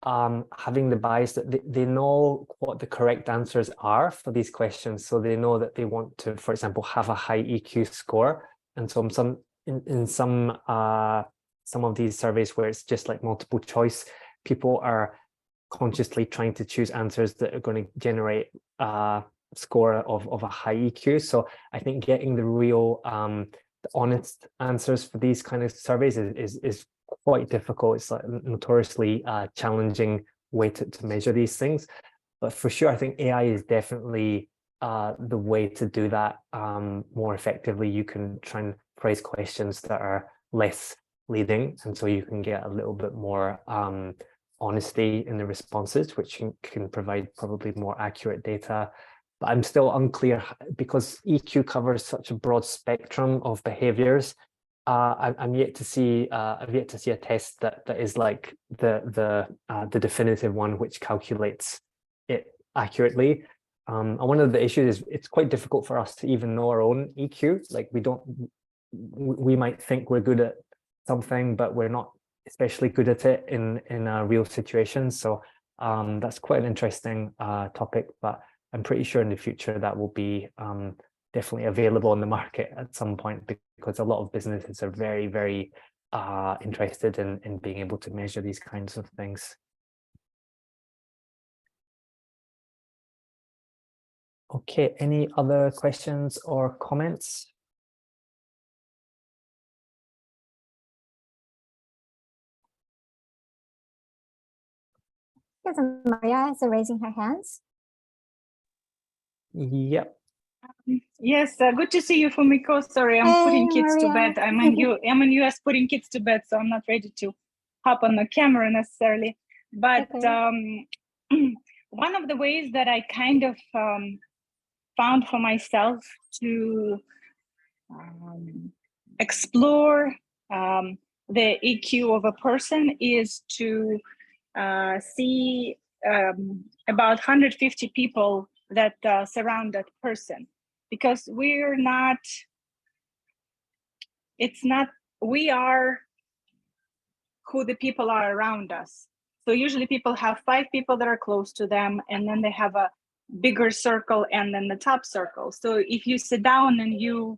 having the bias that they know what the correct answers are for these questions. So they know that they want to, for example, have a high EQ score. And so in some of these surveys where it's just like multiple choice, people are consciously trying to choose answers that are going to generate score of a high EQ. So I think getting the real the honest answers for these kind of surveys is quite difficult. It's like notoriously challenging way to measure these things. But for sure, I think AI is definitely the way to do that more effectively. You can try and phrase questions that are less leading, and so you can get a little bit more honesty in the responses, which can provide probably more accurate data. But I'm still unclear because EQ covers such a broad spectrum of behaviors. I'm yet to see I've yet to see a test that is like the definitive one which calculates it accurately. And one of the issues is it's quite difficult for us to even know our own EQ. Like we might think we're good at something, but we're not especially good at it in real situations. So that's quite an interesting topic, but I'm pretty sure in the future that will be definitely available in the market at some point, because a lot of businesses are very, very interested in being able to measure these kinds of things. Okay, any other questions or comments? Yes, Maria is raising her hands. Yep. Yes, good to see you, Fumiko. Sorry, I'm putting kids to bed. I'm in US putting kids to bed, so I'm not ready to hop on the camera necessarily. But one of the ways that I kind of found for myself to explore the EQ of a person is to see about 150 people that surround that person, because we are who the people are around us. So usually people have 5 people that are close to them, and then they have a bigger circle and then the top circle. So if you sit down and you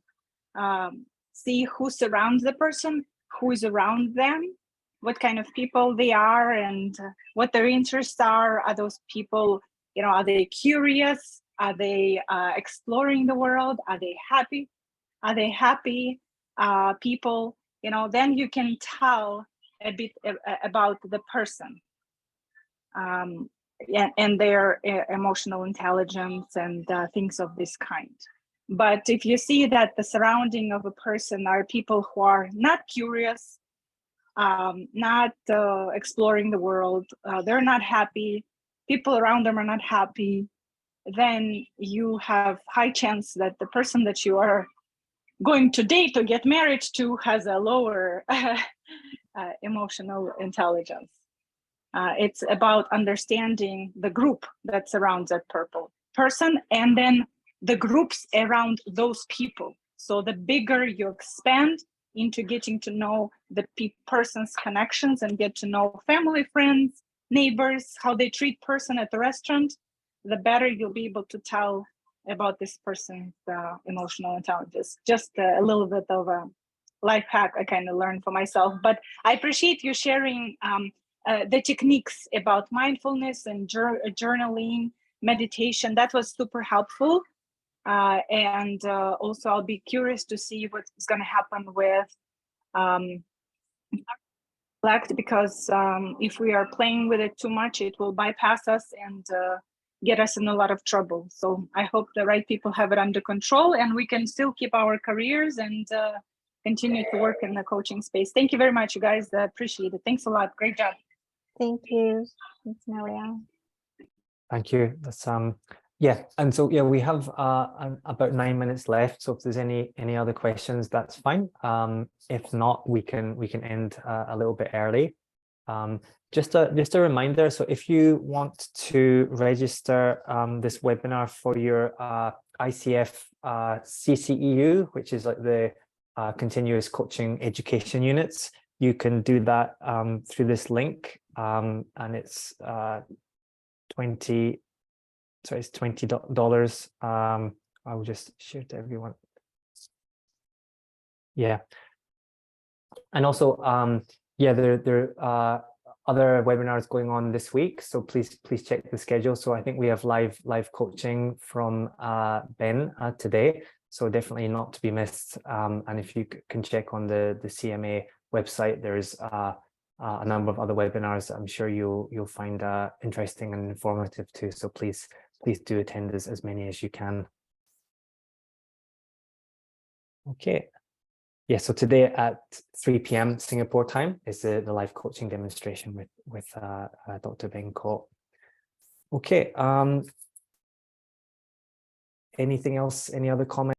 see who surrounds the person, who is around them, what kind of people they are, and what their interests are those people, are they curious? Are they exploring the world? Are they happy? Are they happy people? Then you can tell a bit about the person and their emotional intelligence and things of this kind. But if you see that the surrounding of a person are people who are not curious, not exploring the world, they're not happy, people around them are not happy, then you have high chance that the person that you are going to date or get married to has a lower emotional intelligence. It's about understanding the group that surrounds that person, and then the groups around those people. So the bigger you expand into getting to know the person's connections and get to know family, friends, neighbors, how they treat person at the restaurant, the better you'll be able to tell about this person's emotional intelligence. Just a little bit of a life hack I kind of learned for myself. But I appreciate you sharing the techniques about mindfulness and journaling, meditation. That was super helpful. And also I'll be curious to see what's going to happen with because if we are playing with it too much, it will bypass us and get us in a lot of trouble. So I hope the right people have it under control and we can still keep our careers and continue to work in the coaching space. Thank you very much, you guys. I appreciate it. Thanks a lot. Great job. Thank you. Thanks, Maria. Thank you. That's yeah, and so yeah, we have about 9 minutes left. So if there's any other questions, that's fine. If not, we can end a little bit early. Just a reminder. So if you want to register this webinar for your ICF CCEU, which is like the continuous coaching education units, you can do that through this link, and it's $20. I will just share to everyone. Yeah, and also yeah, there are other webinars going on this week, so please check the schedule. So I think we have live coaching from Ben today, so definitely not to be missed. And if you can check on the CMA website, there's a number of other webinars I'm sure you'll find interesting and informative too. So please do attend as many as you can. Okay. Yeah, so today at 3 p.m. Singapore time is the live coaching demonstration with Dr. Ben Ko. Okay. Anything else? Any other comments?